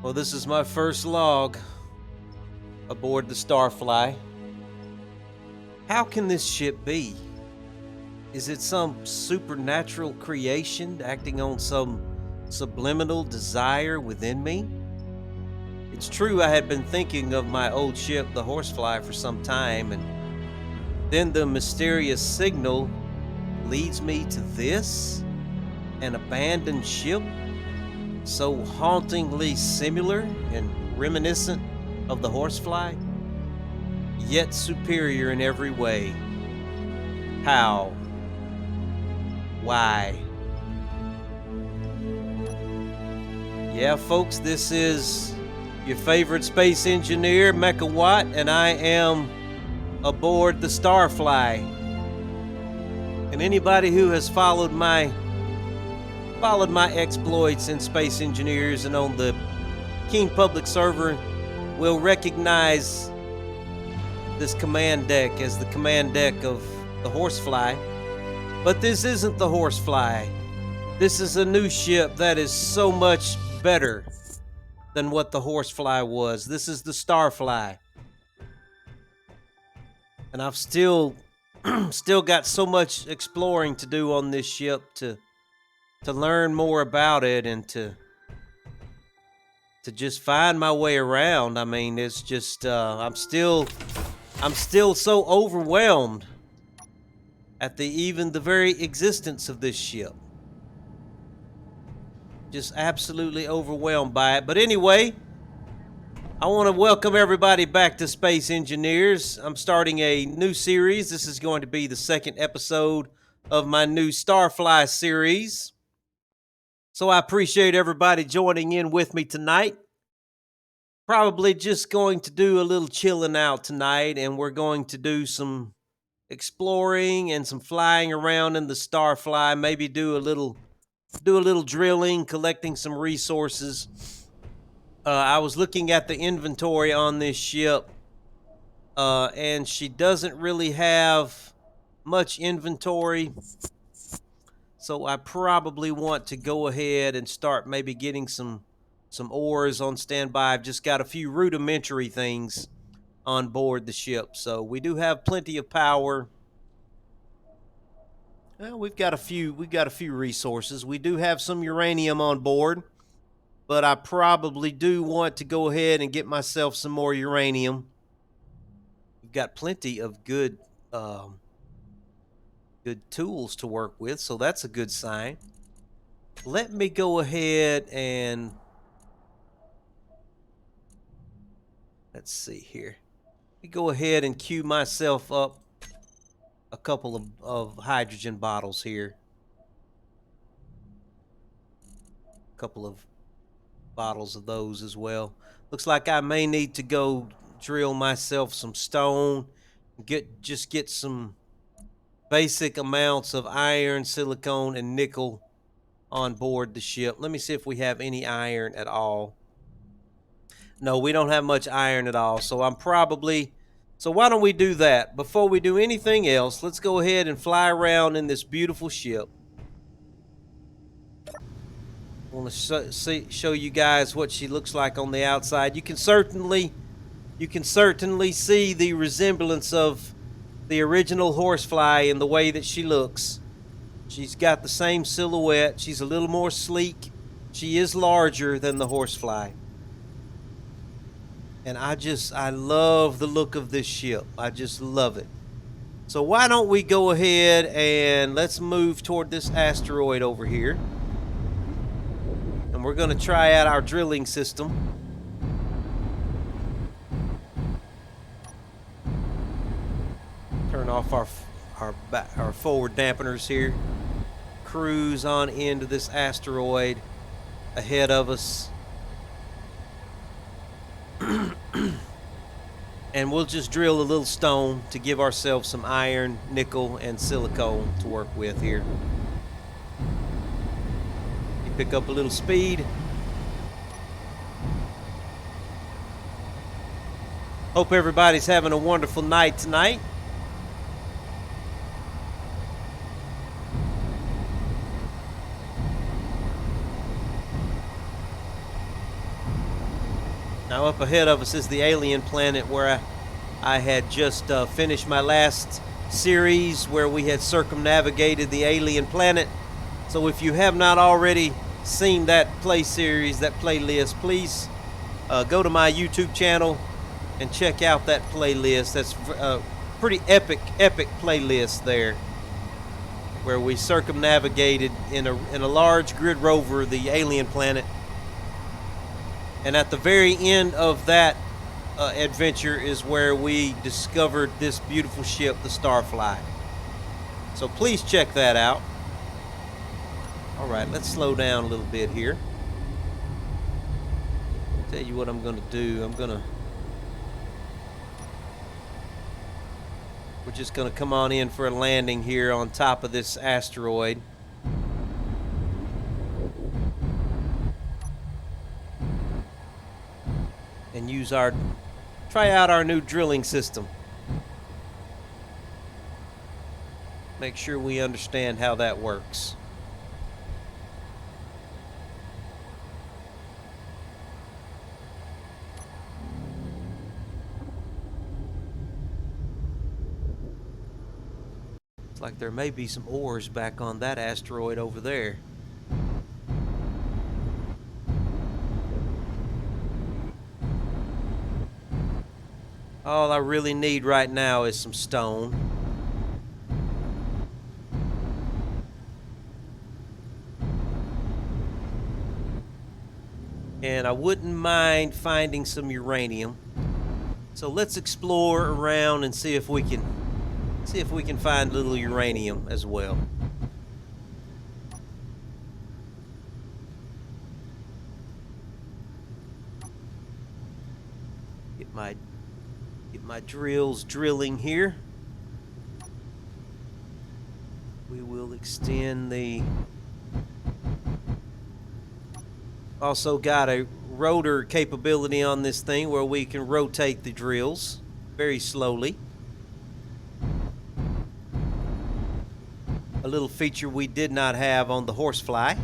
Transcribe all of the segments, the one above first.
Well, this is my first log aboard the StarFly. How can this ship be? Is it some supernatural creation acting on some subliminal desire within me? It's true I had been thinking of my old ship, the Horsefly, for some time, and then the mysterious signal leads me to this? An abandoned ship? So hauntingly similar and reminiscent of the Horsefly, yet superior in every way. How? Why? Yeah, folks, this is your favorite space engineer, Mechawatt, and I am aboard the StarFly. And anybody who has followed my exploits in Space Engineers and on the Keen Public server will recognize this command deck as the command deck of the Horsefly. But this isn't the Horsefly. This is a new ship that is so much better than what the Horsefly was. This is the StarFly. And I've still got so much exploring to do on this ship to learn more about it and to just find my way around. I mean, it's just I'm still so overwhelmed at the very existence of this ship. Just absolutely overwhelmed by it. But anyway, I want to welcome everybody back to Space Engineers. I'm starting a new series. This is going to be the second episode of my new StarFly series. So I appreciate everybody joining in with me tonight. Probably just going to do a little chilling out tonight, and we're going to do some exploring and some flying around in the StarFly, maybe do a little drilling, collecting some resources. I was looking at the inventory on this ship, and she doesn't really have much inventory. So I probably want to go ahead and start maybe getting some ores on standby. I've just got a few rudimentary things on board the ship. So we do have plenty of power. Well, we've got a few resources. We do have some uranium on board, but I probably do want to go ahead and get myself some more uranium. We've got plenty of good tools to work with, so that's a good sign. Let me go ahead and let's see here. Let me go ahead and queue myself up a couple of hydrogen bottles here. A couple of bottles of those as well. Looks like I may need to go drill myself some stone, get some basic amounts of iron, silicone, and nickel on board the ship. Let me see if we have any iron at all. No, we don't have much iron at all. So why don't we do that? Before we do anything else, let's go ahead and fly around in this beautiful ship. I want to show you guys what she looks like on the outside. You can certainly see the resemblance of the original Horsefly in the way that she looks. She's got the same silhouette. She's a little more sleek. She is larger than the Horsefly. And I love the look of this ship. I just love it. So why don't we go ahead and let's move toward this asteroid over here. And we're going to try out our drilling system. Turn off our forward dampeners here. Cruise on into this asteroid ahead of us. And we'll just drill a little stone to give ourselves some iron, nickel, and silicone to work with here. You pick up a little speed. Hope everybody's having a wonderful night tonight. Now up ahead of us is the alien planet where I had just finished my last series where we had circumnavigated the alien planet. So if you have not already seen that playlist, please go to my YouTube channel and check out that playlist. That's a pretty epic playlist there, where we circumnavigated in a large grid rover the alien planet. And at the very end of that adventure is where we discovered this beautiful ship, the StarFly. So please check that out. All right, let's slow down a little bit here. I'll tell you what I'm going to do. We're just going to come on in for a landing here on top of this asteroid. And try out our new drilling system. Make sure we understand how that works. Looks like there may be some ores back on that asteroid over there. All I really need right now is some stone. And I wouldn't mind finding some uranium. So let's explore around and see if we can find a little uranium as well. Get my drills drilling here. We will extend the... Also got a rotor capability on this thing where we can rotate the drills very slowly. A little feature we did not have on the Horsefly.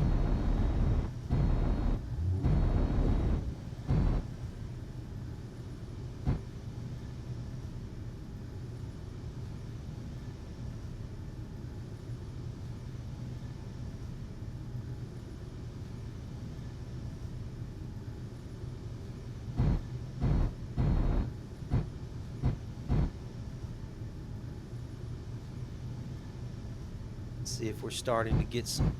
See if we're starting to get some...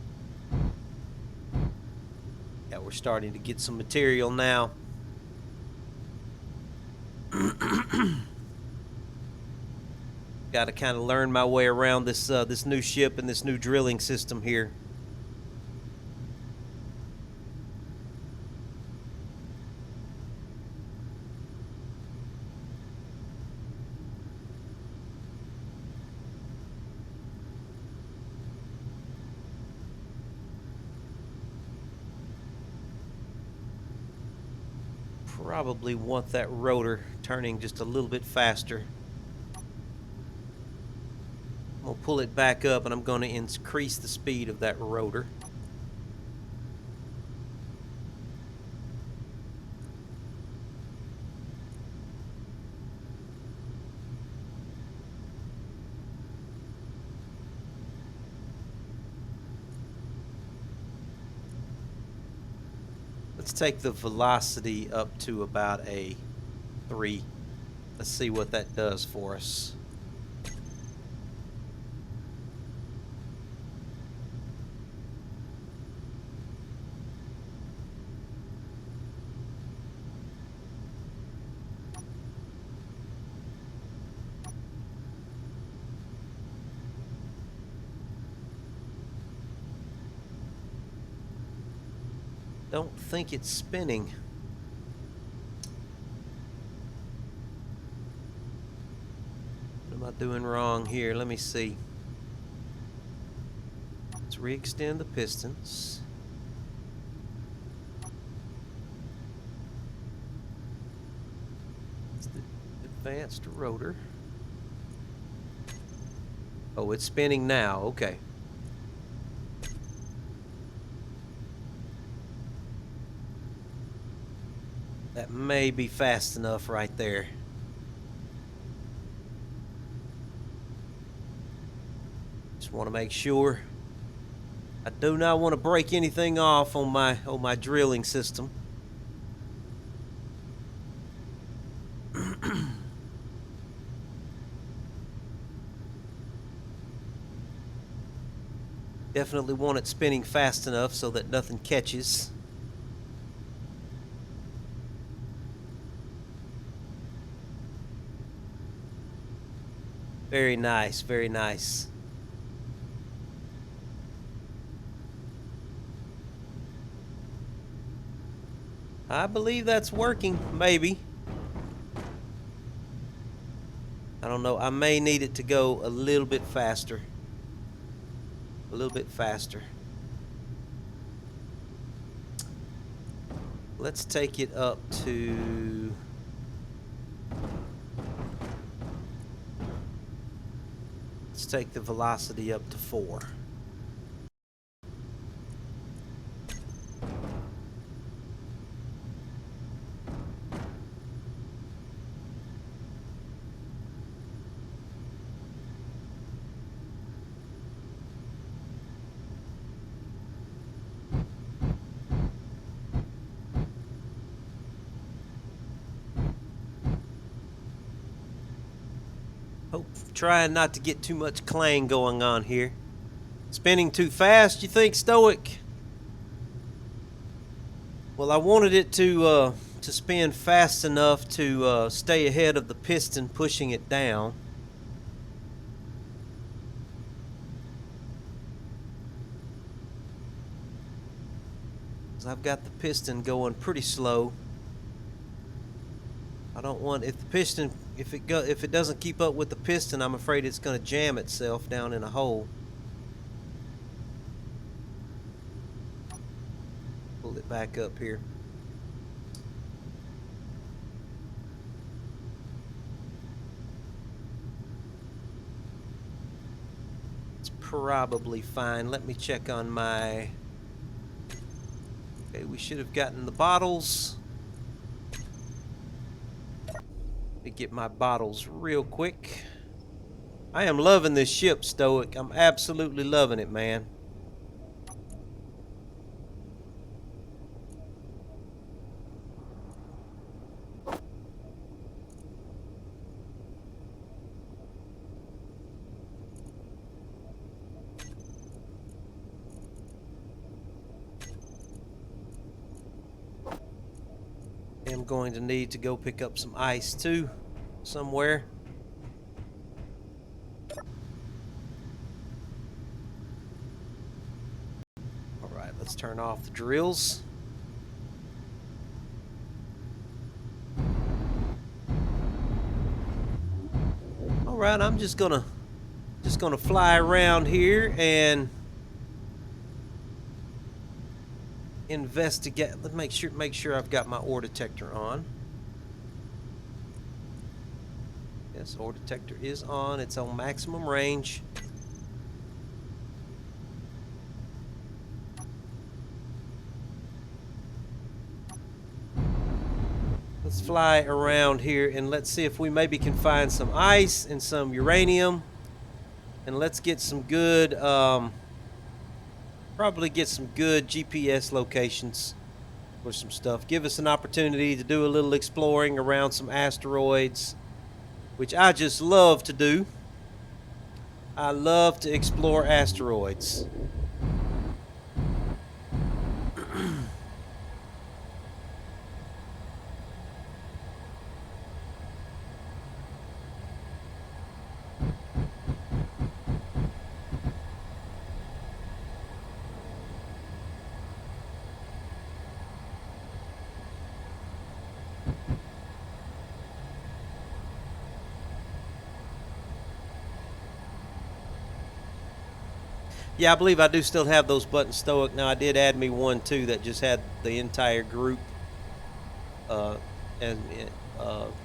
Yeah, we're starting to get some material now. Got to kind of learn my way around this new ship and this new drilling system here. Probably want that rotor turning just a little bit faster. I'm going to pull it back up and I'm going to increase the speed of that rotor. Let's take the velocity up to about a 3. Let's see what that does for us. Don't think it's spinning. What am I doing wrong here? Let me see. Let's re-extend the pistons. It's the advanced rotor. Oh, it's spinning now. Okay. That may be fast enough right there. Just want to make sure. I do not want to break anything off on my drilling system. Definitely want it spinning fast enough so that nothing catches. Very nice, very nice. I believe that's working, maybe. I don't know, I may need it to go a little bit faster. A little bit faster. Let's take it up to... Let's take the velocity up to 4. Trying not to get too much clang going on here. Spinning too fast, you think, Stoic? Well, I wanted it to spin fast enough to stay ahead of the piston pushing it down. I've got the piston going pretty slow. I don't want, if the piston, if it doesn't keep up with the piston, I'm afraid it's going to jam itself down in a hole. Pull it back up here. It's probably fine. Let me check on my... Okay, we should have gotten the bottles. Let me get my bottles real quick. I am loving this ship, Stoic. I'm absolutely loving it, man. I'm going to need to go pick up some ice too, somewhere. Alright, let's turn off the drills. Alright, I'm just gonna fly around here and investigate. Let's make sure I've got my ore detector on. Yes, ore detector is on. It's on maximum range. Let's fly around here and let's see if we maybe can find some ice and some uranium. And let's get some good, probably get some good GPS locations for some stuff. Give us an opportunity to do a little exploring around some asteroids, which I just love to do. I love to explore asteroids. Yeah, I believe I do still have those buttons, Stoic. Now, I did add me one, too, that just had the entire group. And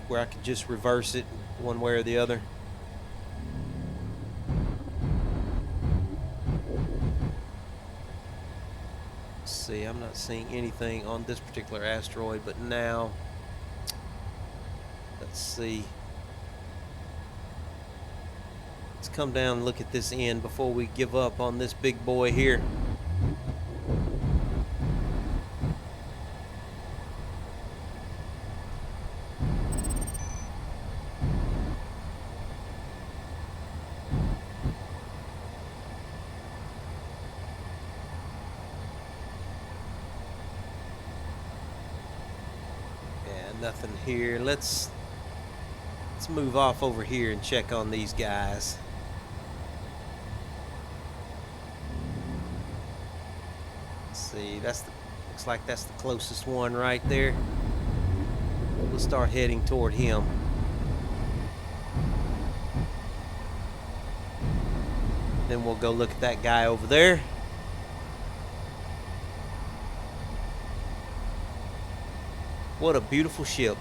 where I could just reverse it one way or the other. Let's see, I'm not seeing anything on this particular asteroid, but now Let's see. Let's come down and look at this end before we give up on this big boy here. Nothing here. Let's move off over here and check on these guys. Let's see, looks like that's the closest one right there. We'll start heading toward him. Then we'll go look at that guy over there. What a beautiful ship.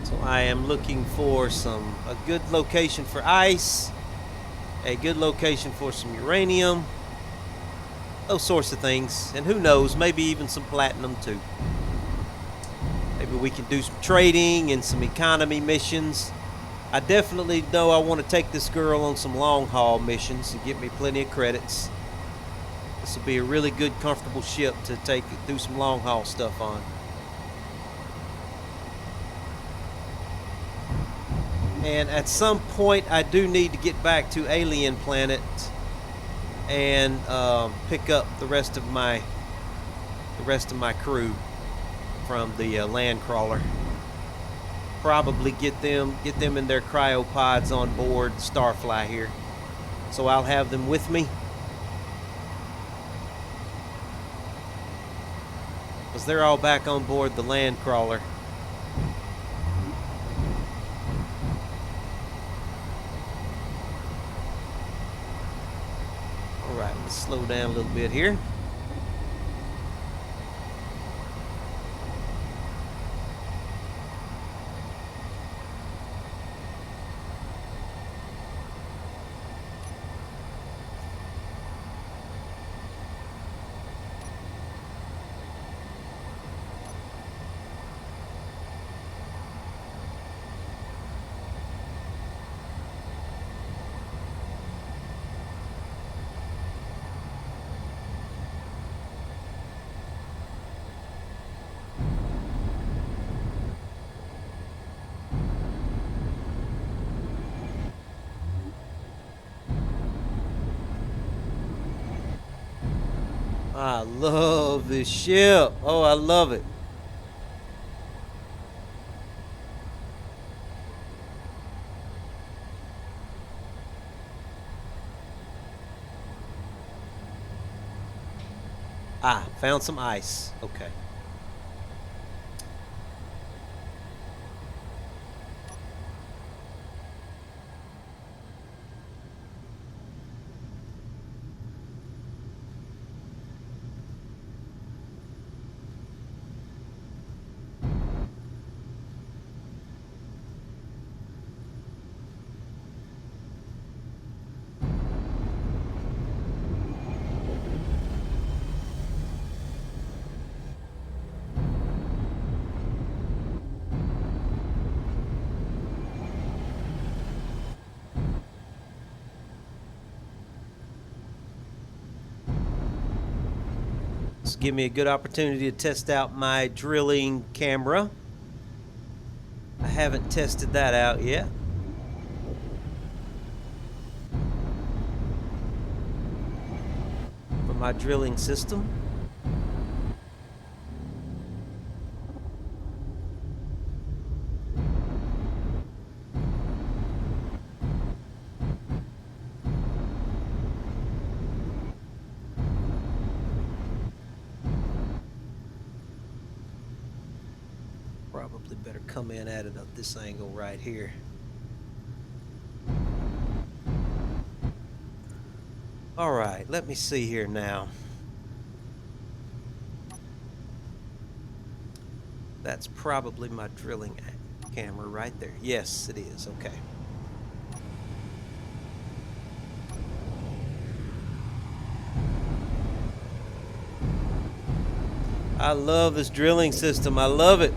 So I am looking for a good location for ice, a good location for some uranium, those sorts of things. And who knows, maybe even some platinum too. Maybe we can do some trading and some economy missions. I definitely know I want to take this girl on some long haul missions and get me plenty of credits. This will be a really good, comfortable ship to do some long haul stuff on. And at some point, I do need to get back to Alien Planet and pick up the rest of my crew from the land crawler. Probably get them in their cryopods on board StarFly here, so I'll have them with me, because they're all back on board the land crawler. All right, let's slow down a little bit here. I love this ship. Oh, I love it. Ah, found some ice. Okay. This will give me a good opportunity to test out my drilling camera. I haven't tested that out yet. For my drilling system. Probably better come in at it at this angle right here. All right, let me see here now. That's probably my drilling camera right there. Yes, it is. Okay. I love this drilling system. I love it.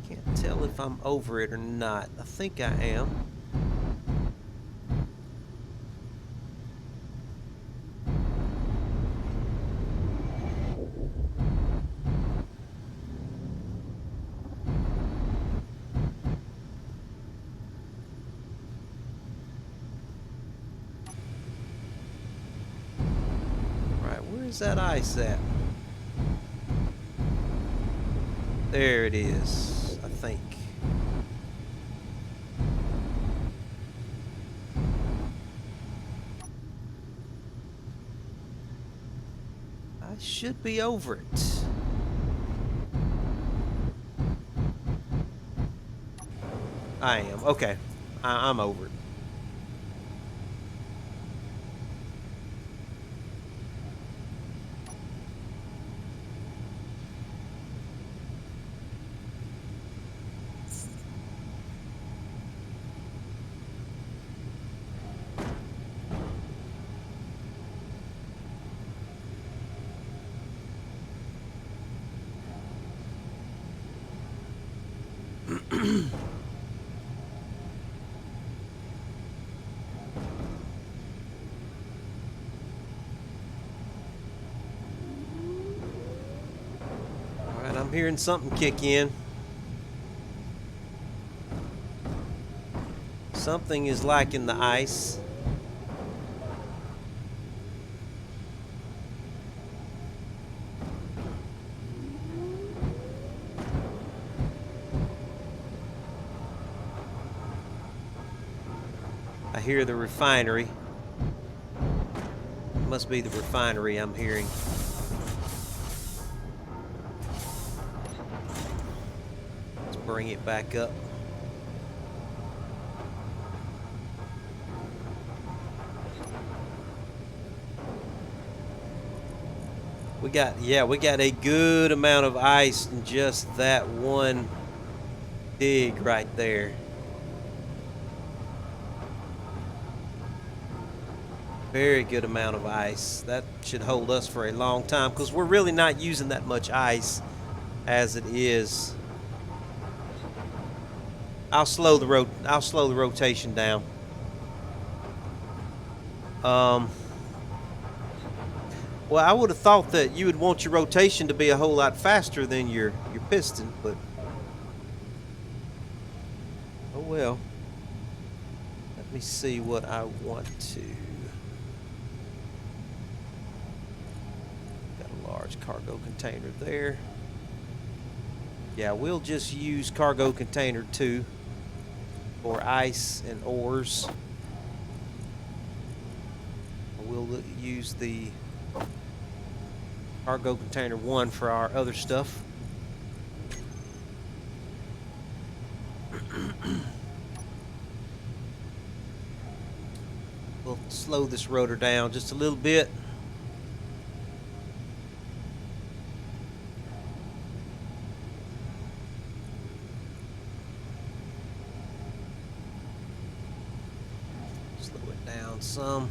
Can't tell if I'm over it or not. I think I am. Where's that ice at? There it is, I think. I should be over it. I am. Okay. I'm over it. Alright, I'm hearing something kick in. Something is liking the ice. I hear the refinery. It must be the refinery I'm hearing. Let's bring it back up. We got a good amount of ice in just that one dig right there. Very good amount of ice. That should hold us for a long time because we're really not using that much ice as it is. I'll slow the rotation down. Well, I would have thought that you would want your rotation to be a whole lot faster than your piston, but oh well. Let me see what I want to. Got a large cargo container there. Yeah, we'll just use cargo container 2 for ice and ores. We'll use the cargo container 1 for our other stuff. We'll slow this rotor down just a little bit. Slow it down some.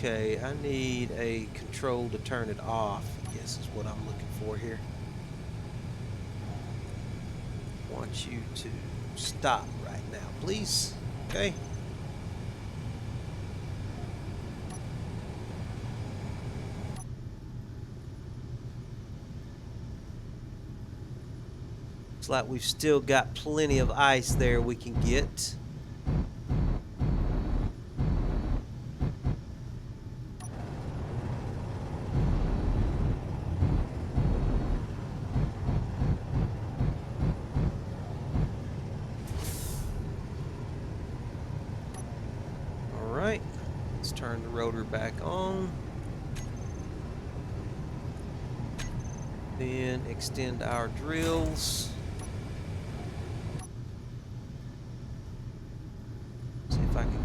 Okay, I need a control to turn it off, I guess is what I'm looking for here. I want you to stop right now, please. Okay. Looks like we've still got plenty of ice there we can get. Let's turn the rotor back on. Then extend our drills.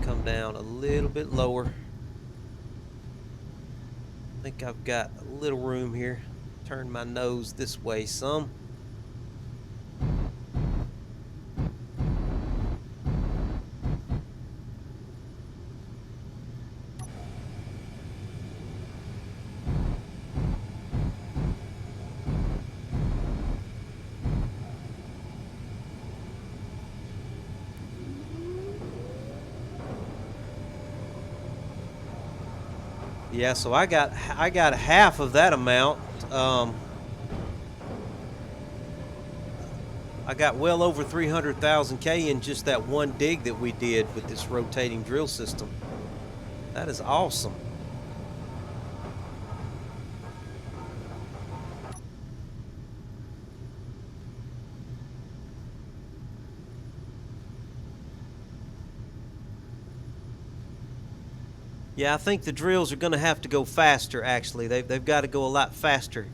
come down a little bit lower. I think I've got a little room here. Turn my nose this way some. Yeah, so I got half of that amount. I got well over 300,000 K in just that one dig that we did with this rotating drill system. That is awesome. Yeah, I think the drills are going to have to go faster, actually. They've got to go a lot faster.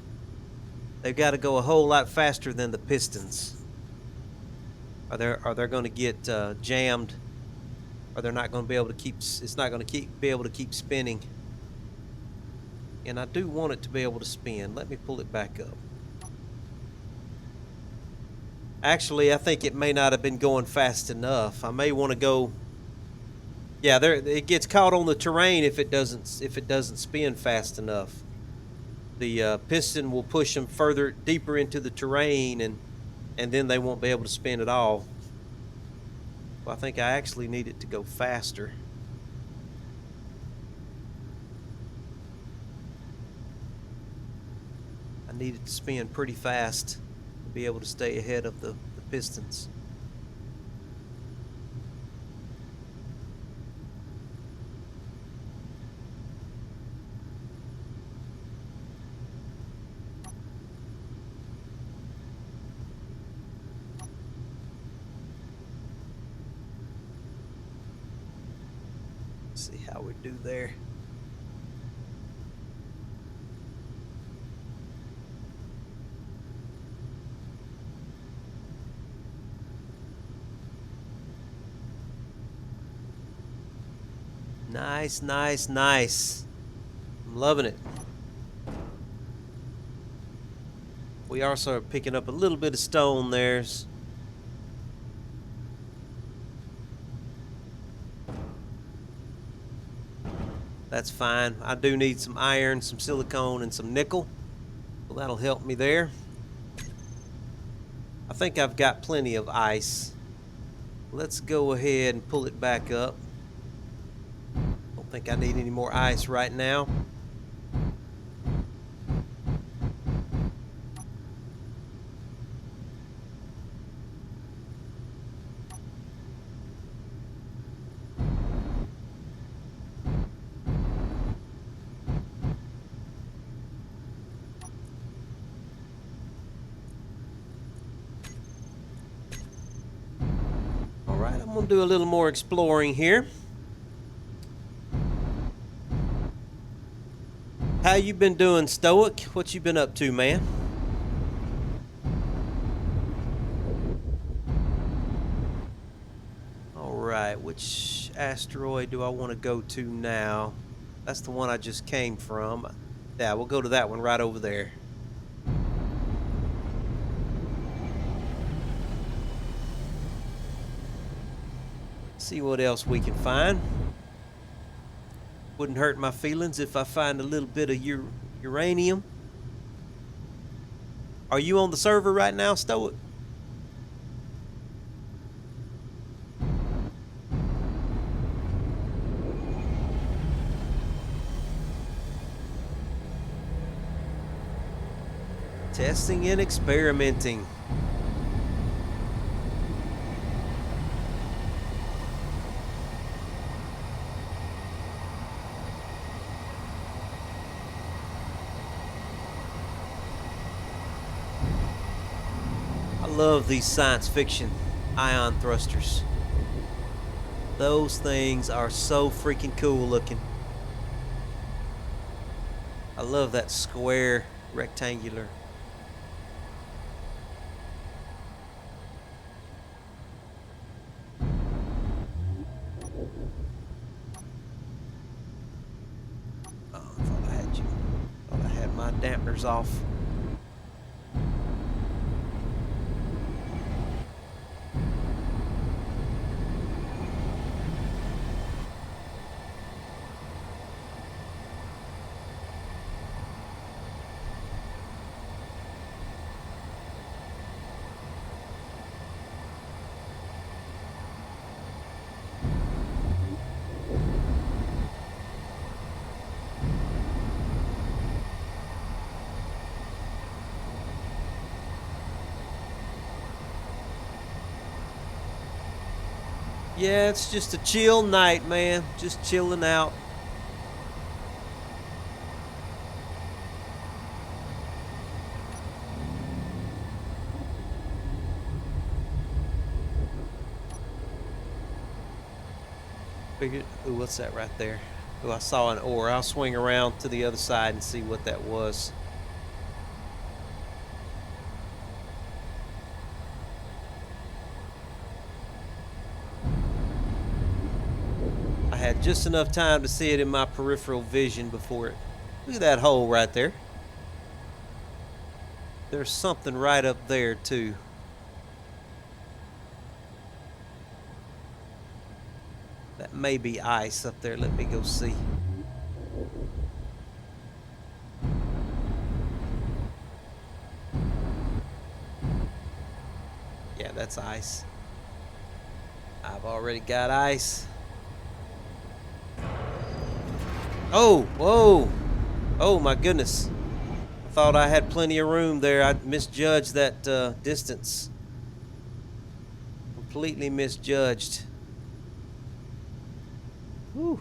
They've got to go a whole lot faster than the pistons. Or they're going to get jammed, or they're not going to be able to keep. It's not going to be able to keep spinning. And I do want it to be able to spin. Let me pull it back up. Actually, I think it may not have been going fast enough. I may want to go. Yeah, it gets caught on the terrain if it doesn't spin fast enough. The piston will push them further deeper into the terrain, and then they won't be able to spin at all. Well, I think I actually need it to go faster. I need it to spin pretty fast to be able to stay ahead of the pistons. See how we do there. Nice, nice, nice. I'm loving it. We also are picking up a little bit of stone there. That's fine. I do need some iron, some silicone, and some nickel. Well, that'll help me there. I think I've got plenty of ice. Let's go ahead and pull it back up. Don't think I need any more ice right now. Alright, I'm gonna do a little more exploring here. How you been doing, Stoic? What you been up to, man? Alright, which asteroid do I want to go to now? That's the one I just came from. Yeah, we'll go to that one right over there. See what else we can find. Wouldn't hurt my feelings if I find a little bit of uranium. Are you on the server right now, Stoic? Testing and experimenting. I love these science fiction ion thrusters. Those things are so freaking cool looking. I love that square, rectangular. tires off. Yeah, it's just a chill night, man. Just chilling out. Figured, ooh, what's that right there? Ooh, I saw an ore. I'll swing around to the other side and see what that was. I had just enough time to see it in my peripheral vision before it. Look at that hole right there. There's something right up there, too. That may be ice up there. Let me go see. Yeah, that's ice. I've already got ice. Oh, whoa. Oh, my goodness. I thought I had plenty of room there. I misjudged that distance. Completely misjudged. Whew.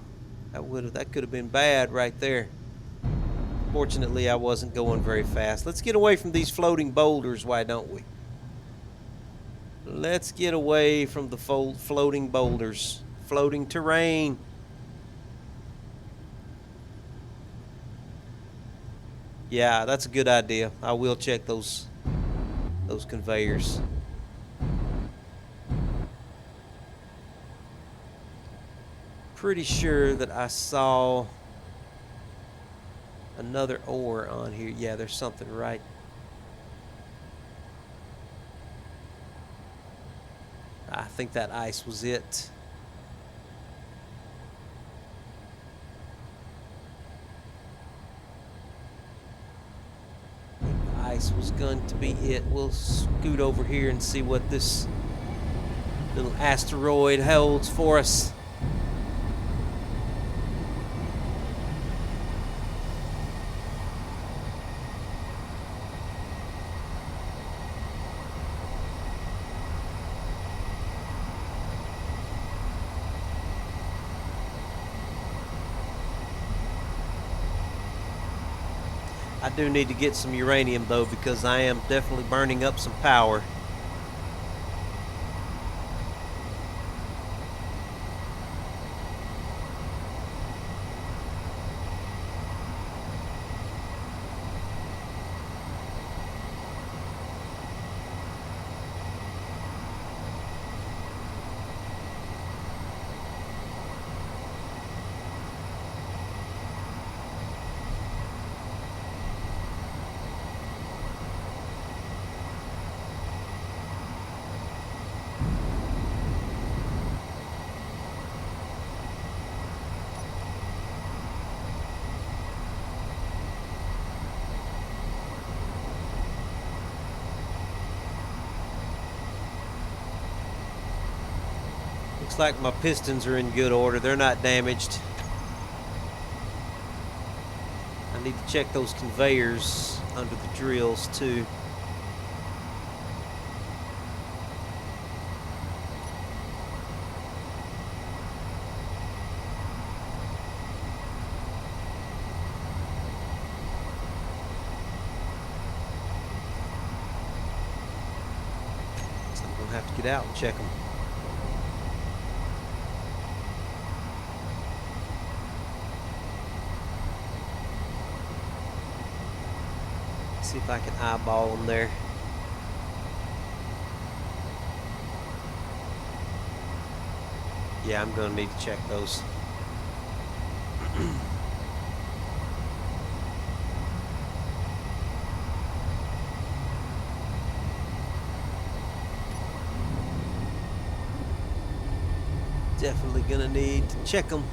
That could have been bad right there. Fortunately, I wasn't going very fast. Let's get away from these floating boulders, why don't we? Let's get away from the floating boulders. Floating terrain. Yeah, that's a good idea. I will check those conveyors. Pretty sure that I saw another ore on here. Yeah, there's something right. I think that ice was it. Ice was going to be it. We'll scoot over here and see what this little asteroid holds for us. I do need to get some uranium though, because I am definitely burning up some power. Looks like my pistons are in good order. They're not damaged. I need to check those conveyors under the drills too. So I'm gonna have to get out and check them. See if I can eyeball them there. Yeah, I'm gonna need to check those. Definitely gonna need to check them.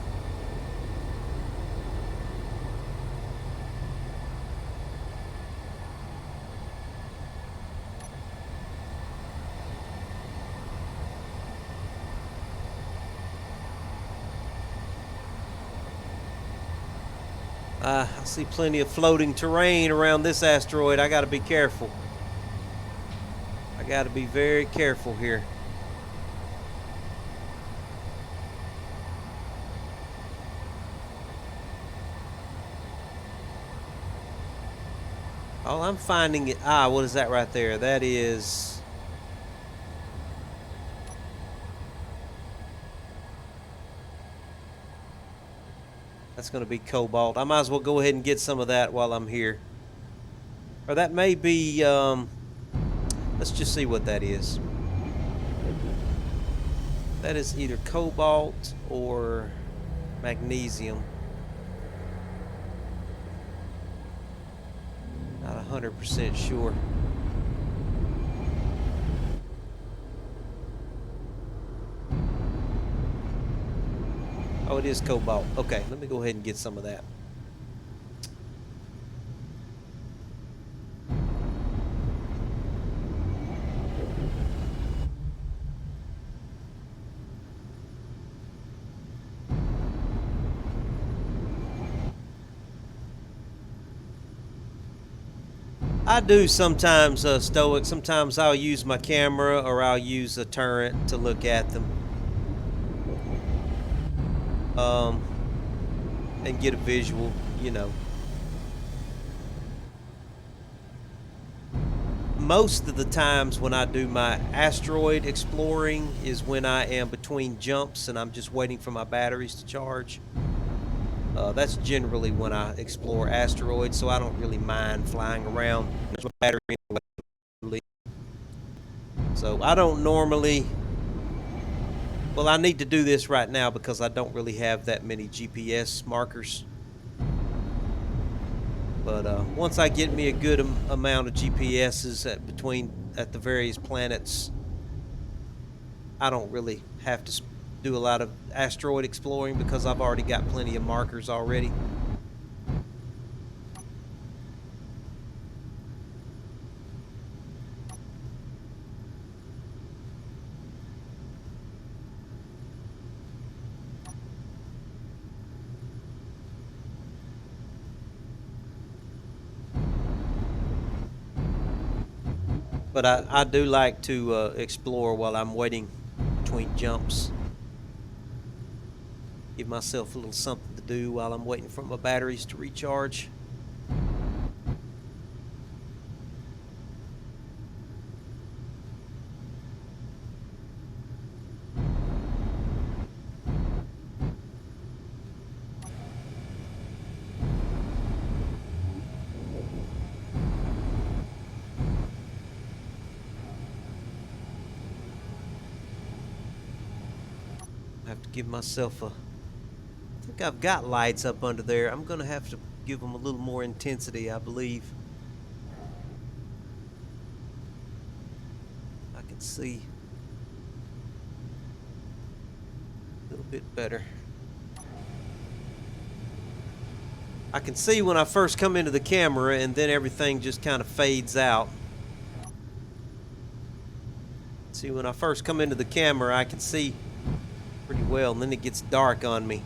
I see plenty of floating terrain around this asteroid. I gotta be careful. I gotta be very careful here. Oh, I'm finding it. Ah, what is that right there? That is... That's going to be cobalt. I might as well go ahead and get some of that while I'm here. Or that may be... let's just see what that is. That is either cobalt or magnesium. Not 100% sure. Oh, it is cobalt. Okay, let me go ahead and get some of that. I do sometimes, Stoic. Sometimes I'll use my camera or I'll use a turret to look at them. And get a visual, you know. Most of the times when I do my asteroid exploring is when I am between jumps and I'm just waiting for my batteries to charge. That's generally when I explore asteroids, so I don't really mind flying around. So I don't normally... Well, I need to do this right now because I don't really have that many GPS markers. But once I get me a good amount of GPSs at the various planets, I don't really have to do a lot of asteroid exploring because I've already got plenty of markers already. But I do like to explore while I'm waiting between jumps. Give myself a little something to do while I'm waiting for my batteries to recharge. I have to give myself a... I think I've got lights up under there. I'm going to have to give them a little more intensity, I believe. I can see a little bit better. I can see when I first come into the camera and then everything just kind of fades out. See, when I first come into the camera, I can see pretty well, and then it gets dark on me.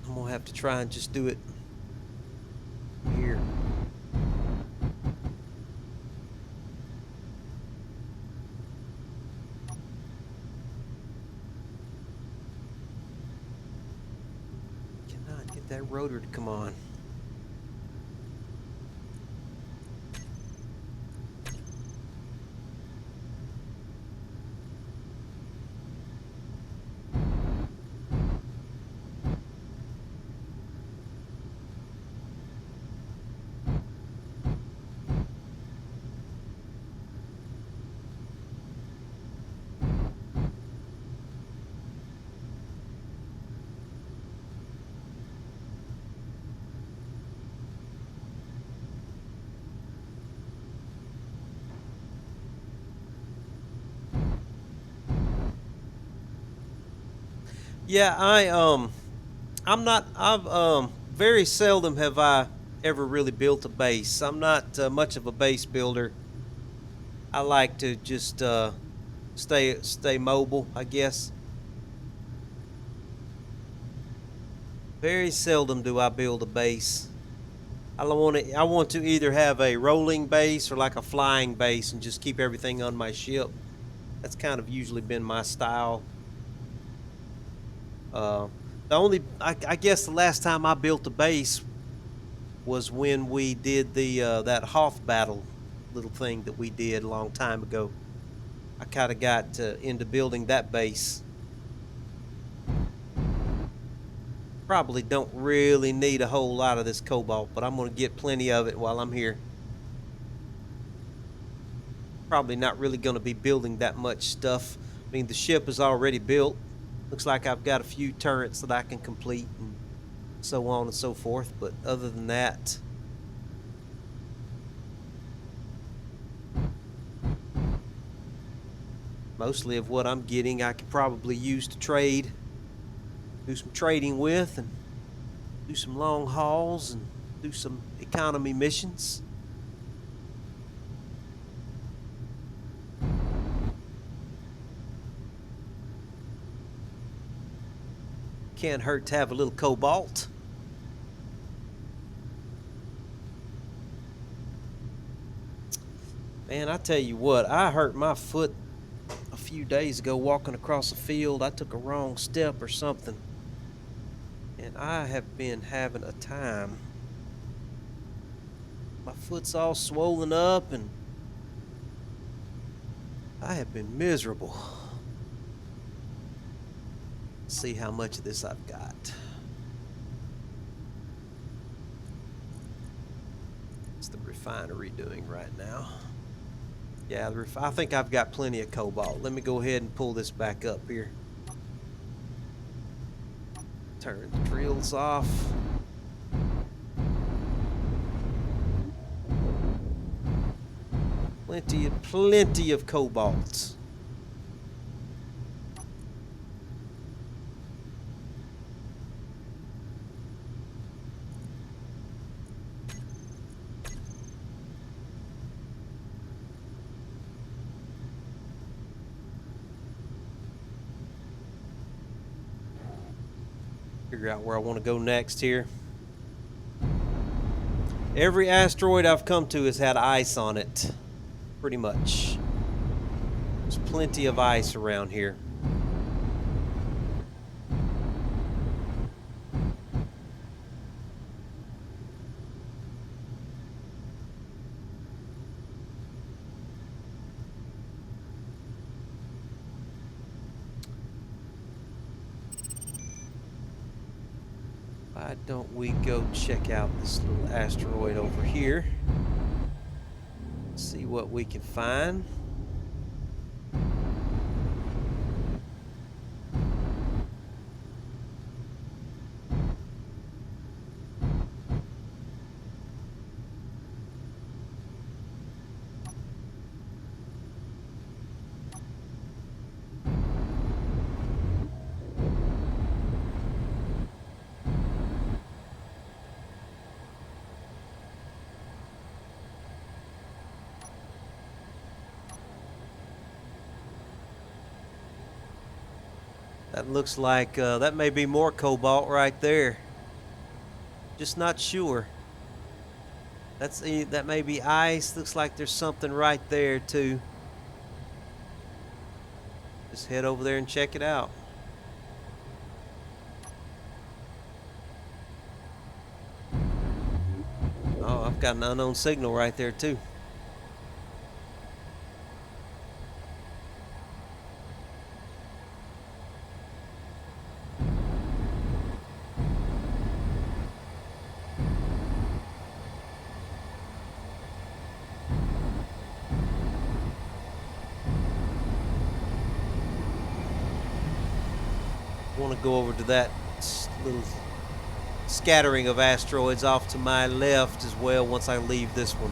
I'm gonna have to try and just do it here. Cannot get that rotor to come on. Yeah, I'm not. I've very seldom have I ever really built a base. I'm not much of a base builder. I like to just stay mobile, I guess. Very seldom do I build a base. I want to either have a rolling base or like a flying base and just keep everything on my ship. That's kind of usually been my style. Uh, I guess the last time I built a base was when we did the that Hoth battle little thing that we did a long time ago. I kind of got into building that base. Probably don't really need a whole lot of this cobalt, but I'm going to get plenty of it while I'm here. Probably not really going to be building that much stuff. I mean, the ship is already built. Looks like I've got a few turrets that I can complete and so on and so forth, but other than that, mostly of what I'm getting I could probably use to trade, do some trading with, and do some long hauls and do some economy missions. Can't hurt to have a little cobalt. Man, I tell you what, I hurt my foot a few days ago walking across a field. I took a wrong step or something, and I have been having a time. My foot's all swollen up, and I have been miserable. Let's see how much of this I've got. What's the refinery doing right now? Yeah, I think I've got plenty of cobalt. Let me go ahead and pull this back up here. Turn the drills off. Plenty of cobalt. Figure out where I want to go next here. Every asteroid I've come to has had ice on it. Pretty much. There's plenty of ice around here. Why don't we go check out this little asteroid over here? See what we can find. That looks like that may be more cobalt right there. Just not sure. That may be ice. Looks like there's something right there too. Just head over there and check it out. Oh, I've got an unknown signal right there too. I want to go over to that little scattering of asteroids off to my left as well once I leave this one.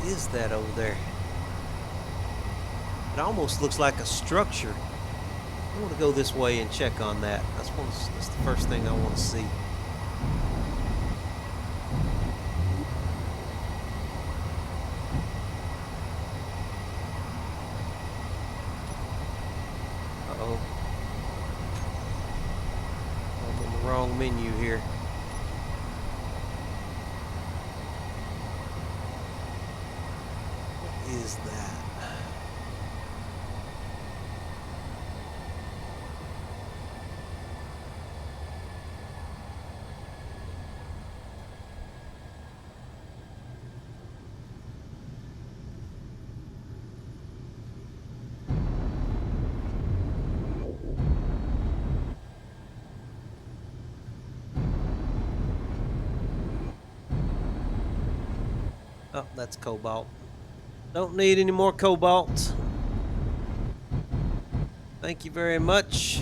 is that over there? It almost looks like a structure. I want to go this way and check on that. That's the first thing I want to see. Uh-oh. I'm in the wrong menu here. What is that? Oh, that's cobalt. Don't need any more cobalt. Thank you very much.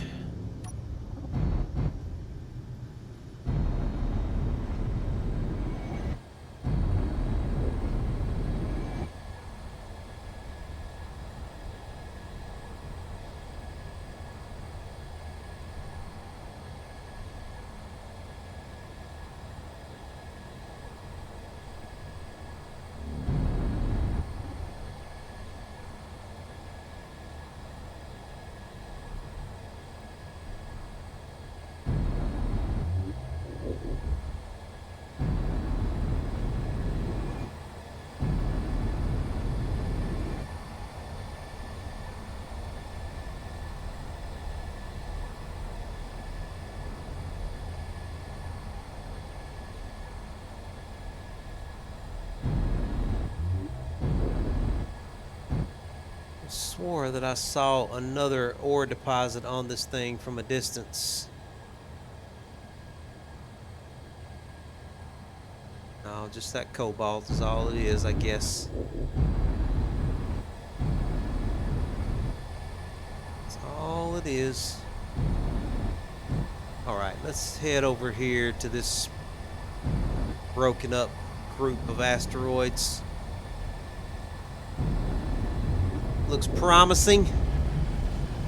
I swore that I saw another ore deposit on this thing from a distance. No, just that cobalt is all it is, I guess. That's all it is. Alright, let's head over here to this broken up group of asteroids. Looks promising.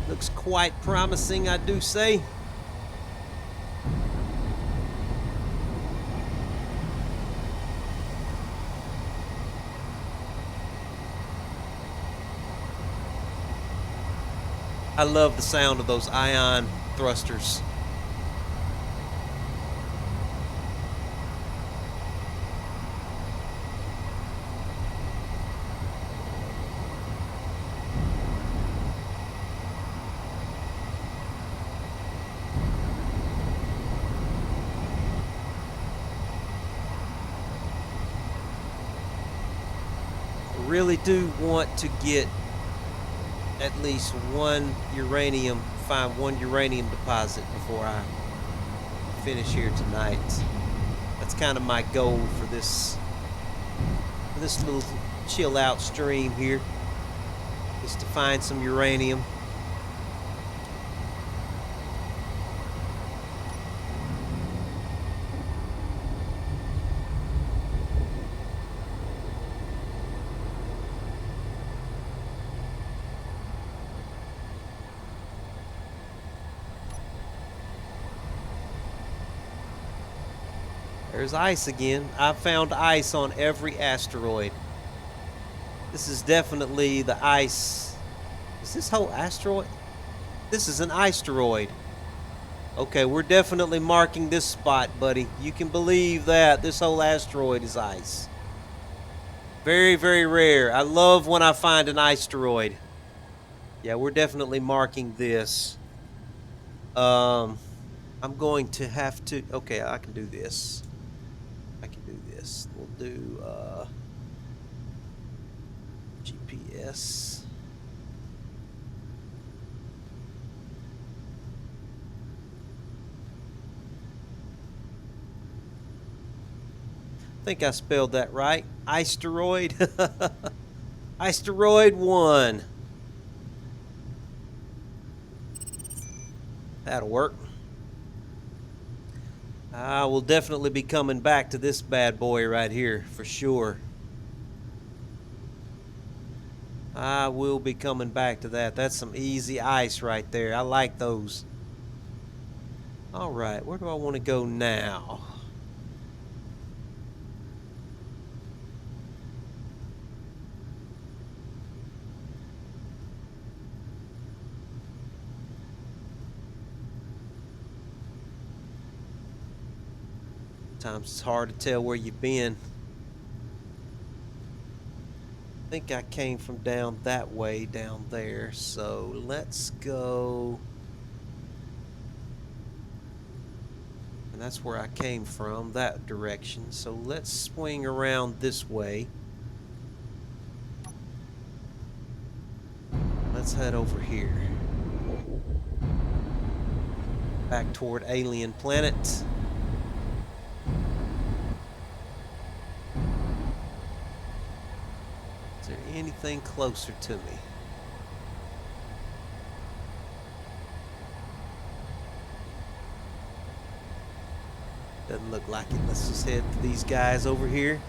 Looks quite promising, I do say. I love the sound of those ion thrusters. Really do want to get at least find one uranium deposit before I finish here tonight. That's kind of my goal for this little chill out stream here, is to find some uranium. There's ice again. I've found ice on every asteroid. This is definitely the ice. Is this whole asteroid? This is an iceteroid. Okay, we're definitely marking this spot, buddy. You can believe that. This whole asteroid is ice. Very, very rare. I love when I find an iceteroid. Yeah, we're definitely marking this. I'm going to have to... Okay, I can do this. We'll do GPS. I think I spelled that right. Iceteroid. Iceteroid 1. That'll work. I will definitely be coming back to this bad boy right here for sure. I will be coming back to that. That's some easy ice right there. I like those. All right, where do I want to go now? Sometimes it's hard to tell where you've been. I think I came from down that way down there, so let's go. And that's where I came from, that direction. So let's swing around this way. Let's head over here. Back toward Alien Planet. Is there anything closer to me? Doesn't look like it. Let's just head to these guys over here.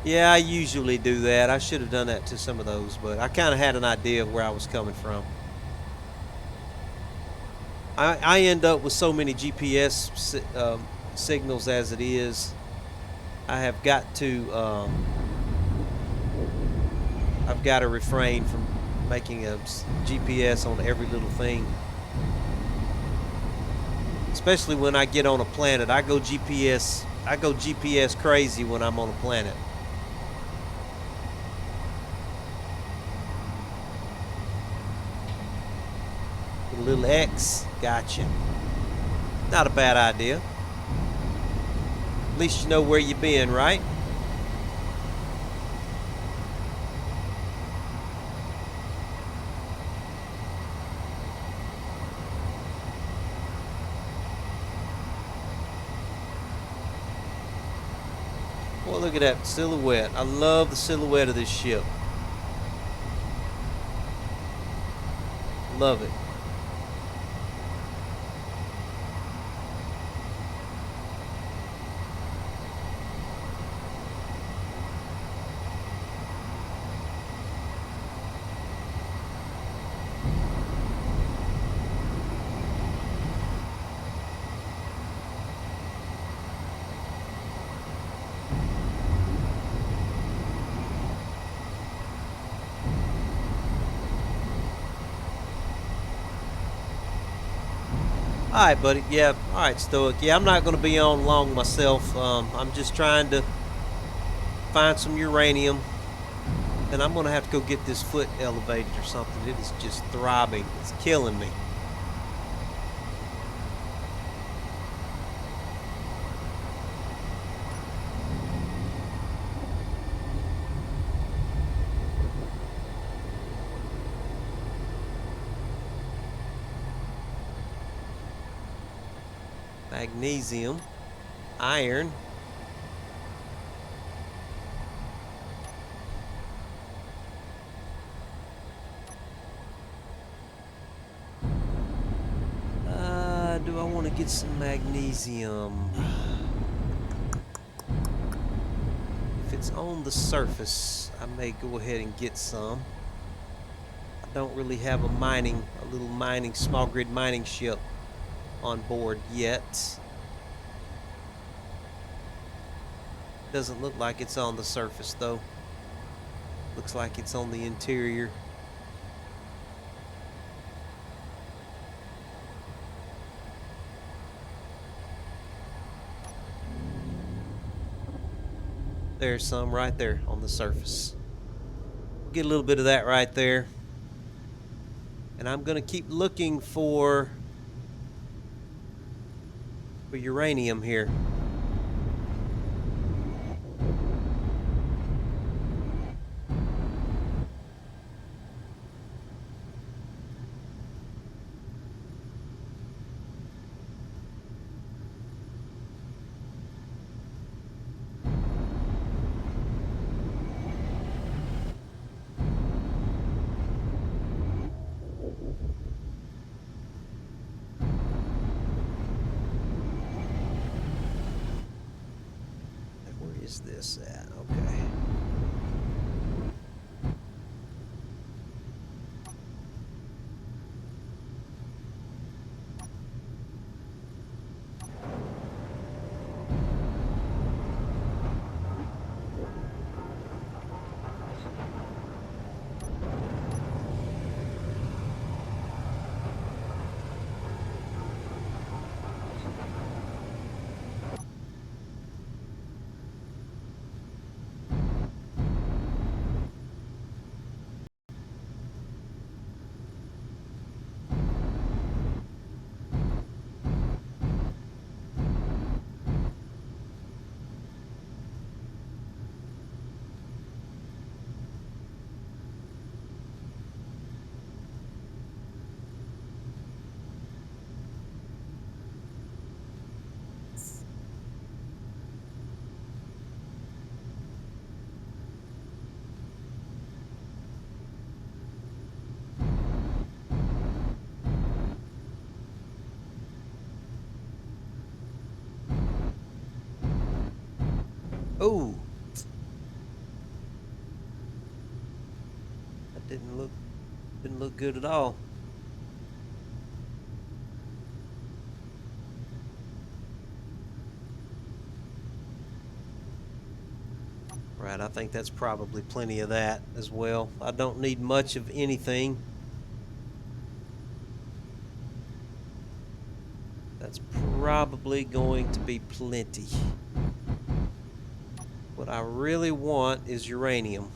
Yeah, I usually do that. I should have done that to some of those, but I kind of had an idea of where I was coming from. I end up with so many GPS signals as it is. I have got to I've got to refrain from making a GPS on every little thing. Especially when I get on a planet, I go GPS crazy when I'm on a planet. A little X, gotcha. Not a bad idea. At least you know where you've been, right? Well, look at that silhouette. I love the silhouette of this ship. Love it. Alright, buddy. Yeah, alright, Stoic. Yeah, I'm not going to be on long myself. I'm just trying to find some uranium. And I'm going to have to go get this foot elevated or something. It is just throbbing. It's killing me. Magnesium, iron. Do I want to get some magnesium? If it's on the surface, I may go ahead and get some. I don't really have a little mining, small grid mining ship on board yet. Doesn't look like it's on the surface though. Looks like it's on the interior. There's some right there on the surface. Get a little bit of that right there. And I'm gonna keep looking for uranium here. Where's this at? Okay. Oh, that didn't look good at all. Right, I think that's probably plenty of that as well. I don't need much of anything. That's probably going to be plenty. What I really want is uranium.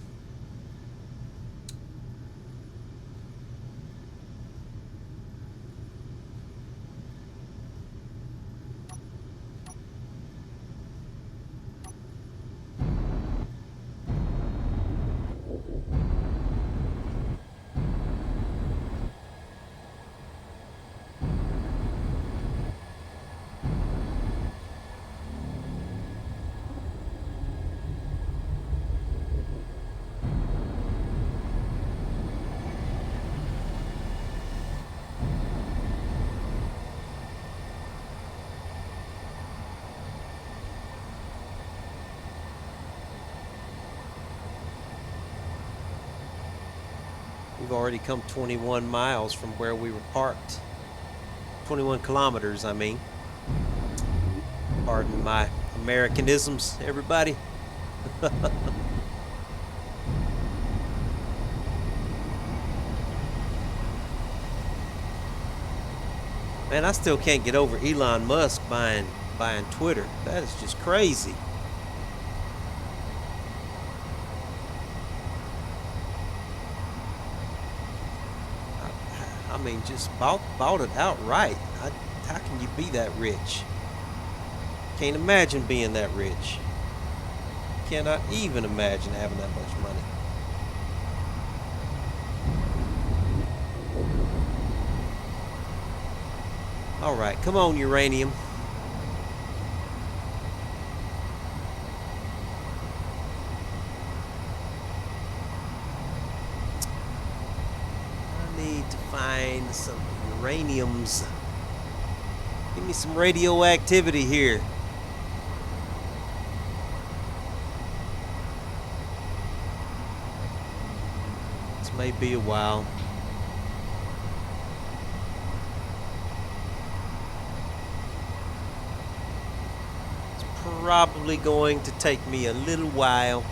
We've already come 21 miles from where we were parked. 21 kilometers, I mean. Pardon my Americanisms, everybody. Man, I still can't get over Elon Musk buying Twitter. That is just crazy. I mean, just bought it outright. How can you be that rich? Can't imagine being that rich. Cannot even imagine having that much money. All right, come on, uranium. I need to find some uraniums. Give me some radioactivity here. This may be a while. It's probably going to take me a little while.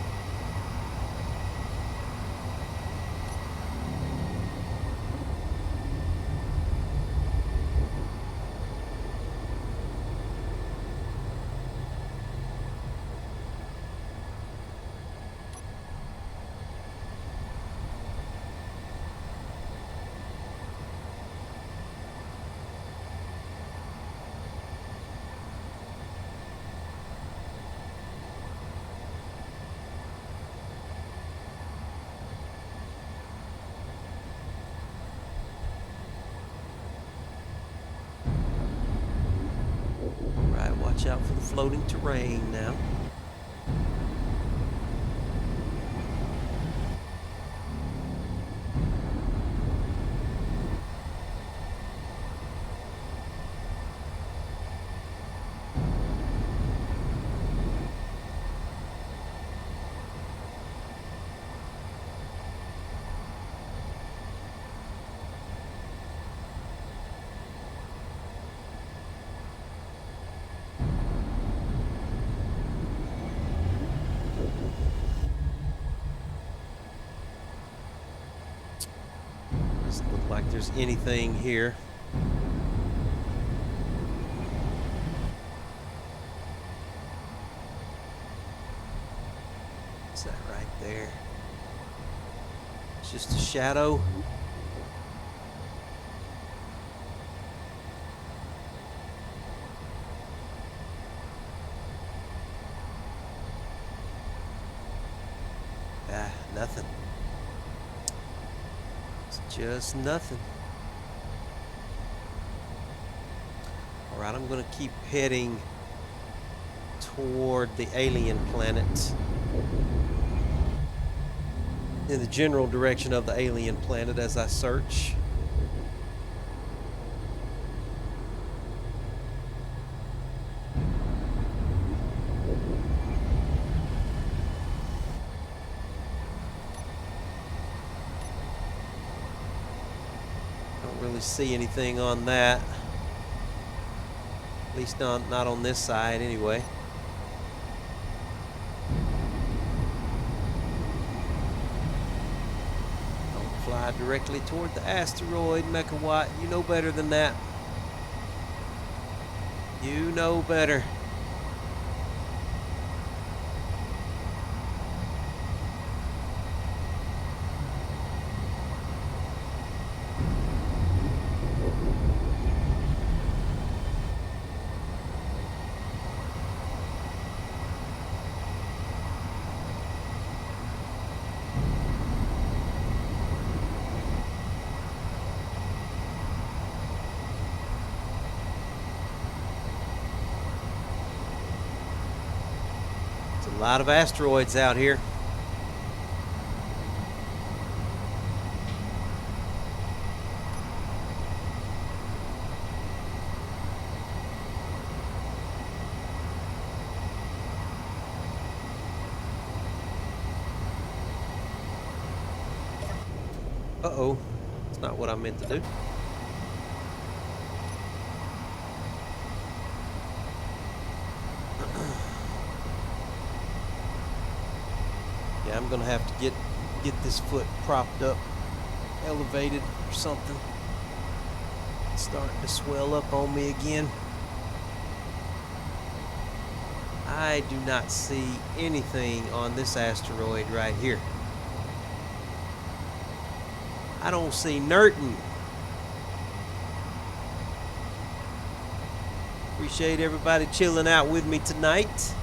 Watch out for the floating terrain now. like there's anything here. What's that right there? It's just a shadow. Nothing. It's just nothing. Alright, I'm going to keep heading toward the alien planet. In the general direction of the alien planet as I search. See anything on that, at least not on this side anyway. Don't fly directly toward the asteroid, Megawatt. You know better than that. You know better. A lot of asteroids out here. Uh-oh. That's not what I meant to do. Yeah, I'm gonna have to get this foot propped up, elevated or something. It's starting to swell up on me again. I do not see anything on this asteroid right here. I don't see Nerton. Appreciate everybody chilling out with me tonight.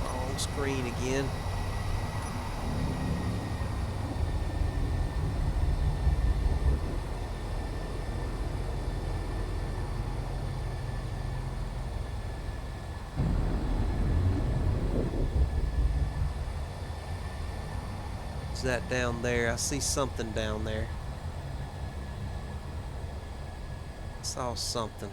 Wrong screen again. That down there, I see something down there. I saw something.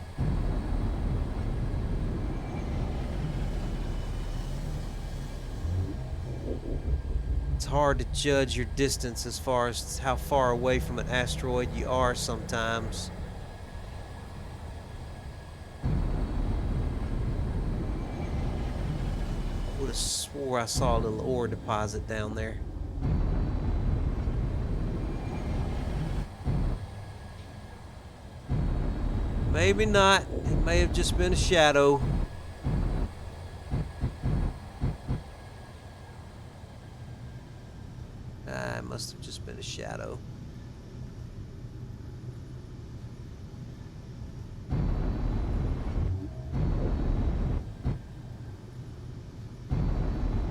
It's hard to judge your distance as far as how far away from an asteroid you are sometimes. I would have swore I saw a little ore deposit down there. Maybe not. It may have just been a shadow. It must have just been a shadow.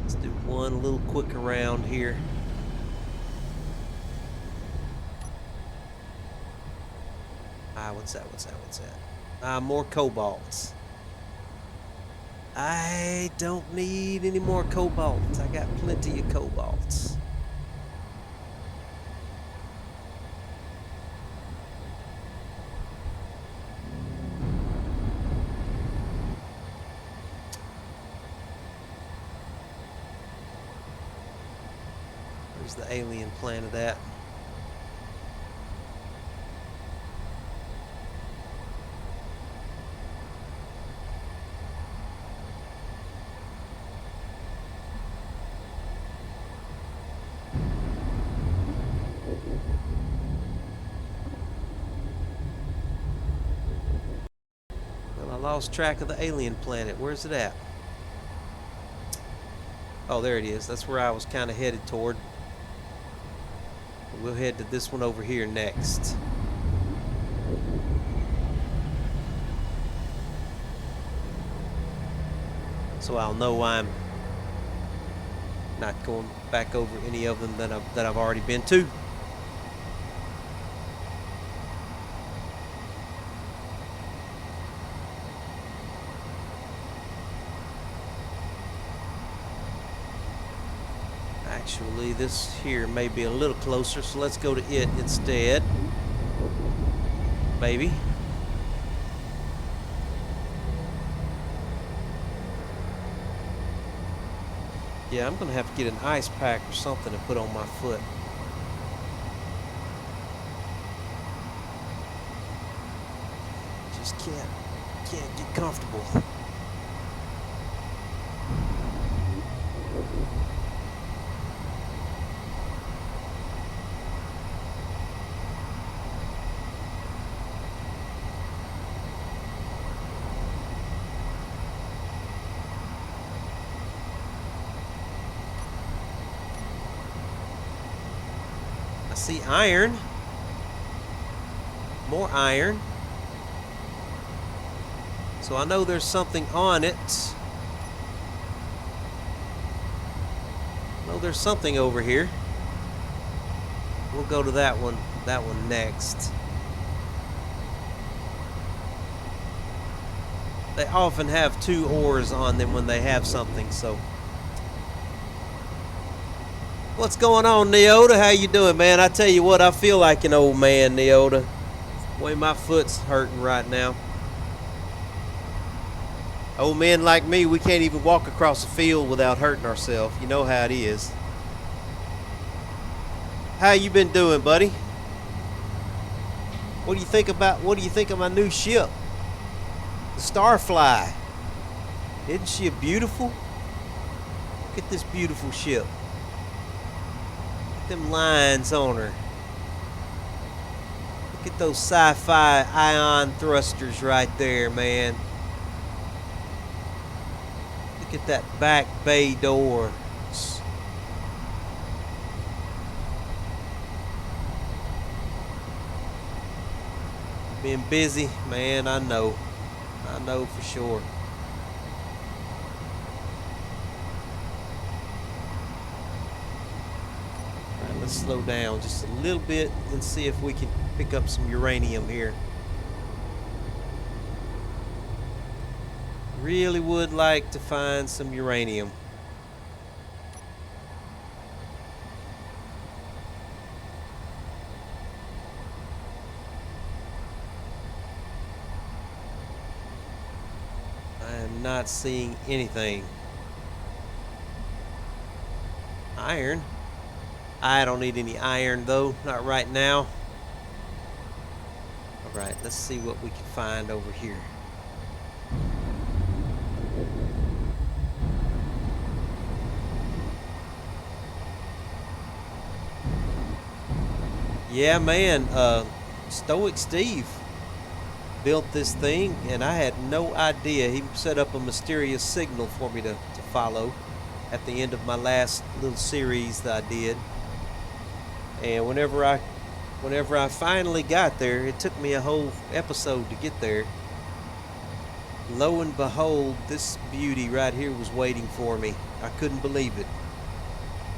Let's do one little quick around here. What's that? More cobalts. I don't need any more cobalts. I got plenty of cobalts. Where's the alien planet at? lost track of the alien planet. Where's it at? Oh, there it is. That's where I was kind of headed toward. We'll head to this one over here next. So I'll know I'm not going back over any of them that I've already been to. Actually, this here may be a little closer, so let's go to it instead. Maybe. Yeah, I'm gonna have to get an ice pack or something to put on my foot. Just can't get comfortable. I see iron. More iron. So I know there's something on it. I know there's something over here. We'll go to that one next. They often have 2 ores on them when they have something, so. What's going on, Neota? How you doing, man? I tell you what, I feel like an old man, Neota. The way my foot's hurting right now. Old men like me, we can't even walk across a field without hurting ourselves. You know how it is. How you been doing, buddy? What do you think of my new ship? The StarFly. Isn't she beautiful? Look at this beautiful ship. Them lines on her. Look at those sci-fi ion thrusters right there, man. Look at that back bay door. Been busy, man, I know for sure. Let's slow down just a little bit and see if we can pick up some uranium here. Really would like to find some uranium. I am not seeing anything. Iron. I don't need any iron though, not right now. Alright, let's see what we can find over here. Yeah, man, Stoic Steve built this thing and I had no idea. He set up a mysterious signal for me to follow at the end of my last little series that I did. And whenever I finally got there, it took me a whole episode to get there. Lo and behold, this beauty right here was waiting for me. I couldn't believe it.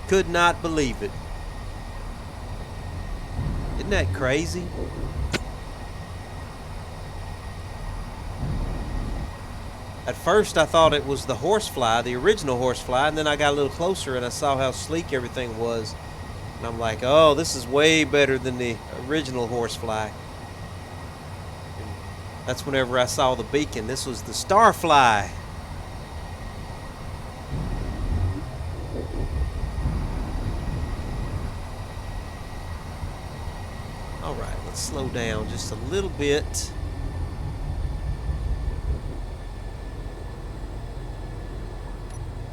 Could not believe it. Isn't that crazy? At first I thought it was the horsefly, the original horsefly, and then I got a little closer and I saw how sleek everything was. And I'm like, oh, this is way better than the original horsefly. And that's whenever I saw the beacon. This was the StarFly. All right, let's slow down just a little bit.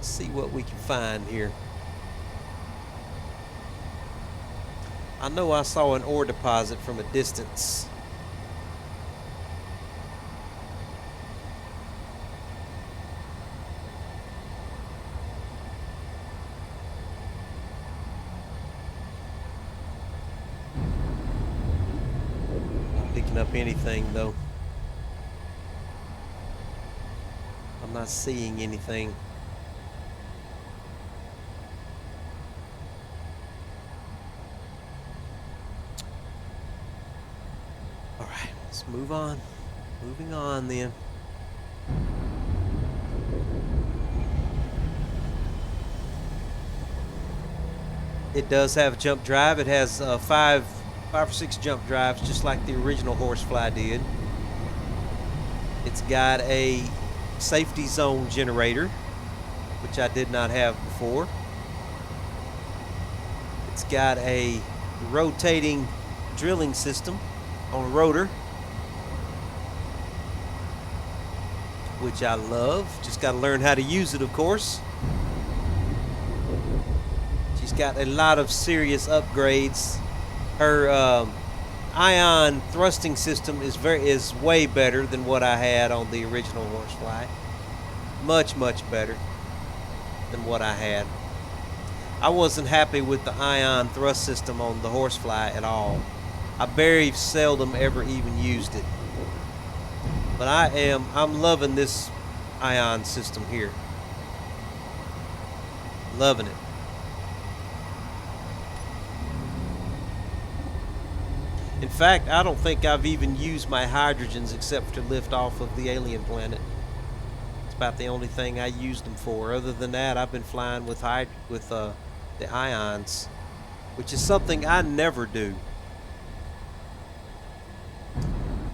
See what we can find here. I know I saw an ore deposit from a distance. picking up anything though. I'm not seeing anything. All right, let's move on. Moving on then. It does have jump drive. It has five or six jump drives, just like the original Horsefly did. It's got a safety zone generator, which I did not have before. It's got a rotating drilling system on a rotor, which I love. Just got to learn how to use it, of course. She's got a lot of serious upgrades. Her ion thrusting system is way better than what I had on the original Horsefly. Much better than what I had. I wasn't happy with the ion thrust system on the Horsefly at all. I very seldom ever even used it. But I'm loving this ion system here. Loving it. In fact, I don't think I've even used my hydrogens except to lift off of the alien planet. It's about the only thing I used them for. Other than that, I've been flying with the ions, which is something I never do.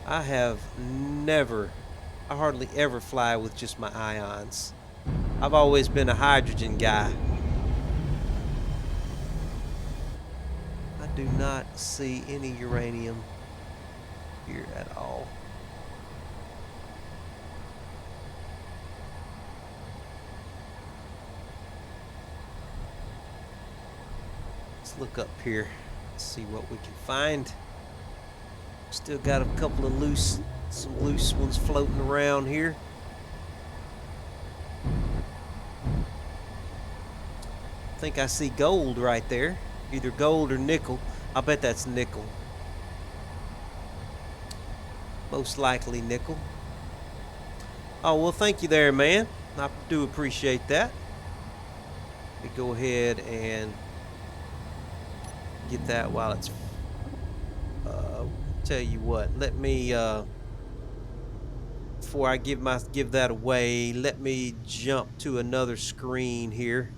I hardly ever fly with just my ions. I've always been a hydrogen guy. I do not see any uranium here at all. Let's look up here, see what we can find. Still got a couple of some loose ones floating around here. I think I see gold right there. Either gold or nickel. I bet that's nickel. Most likely nickel. Oh, well, thank you there, man. I do appreciate that. Let me go ahead and get that while it's... tell you what, let me... before I give that away, let me jump to another screen here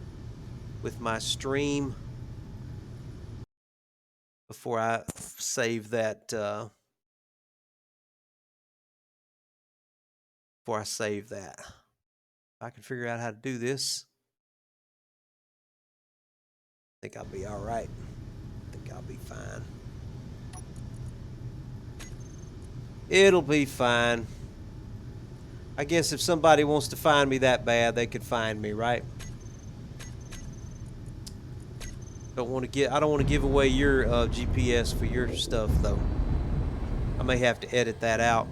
with my stream before I save that. If I can figure out how to do this, I think I'll be all right. I think I'll be fine. It'll be fine. I guess if somebody wants to find me that bad, they could find me, right? I don't want to give away your GPS for your stuff though. I may have to edit that out.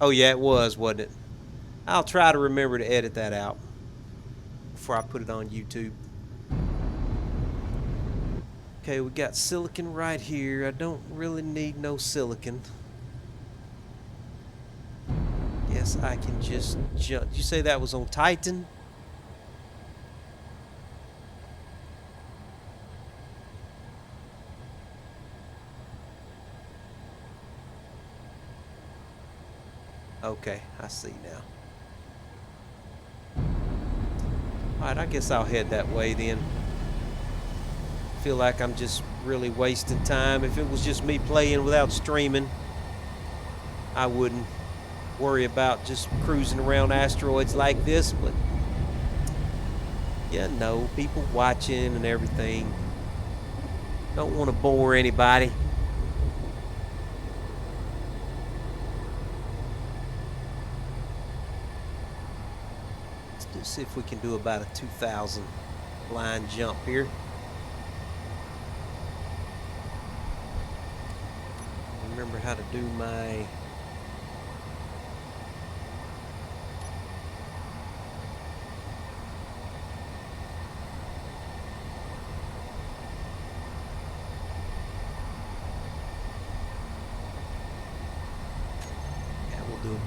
Oh yeah, it was, wasn't it? I'll try to remember to edit that out before I put it on YouTube. Okay, we got silicon right here. I don't really need no silicon. Guess I can just jump. Did you say that was on Titan? Okay, I see now. Alright, I guess I'll head that way then. Feel like I'm just really wasting time. If it was just me playing without streaming, I wouldn't worry about just cruising around asteroids like this, but yeah, no, people watching and everything. Don't want to bore anybody. Let's see if we can do about a 2,000 line jump here. Remember how to do my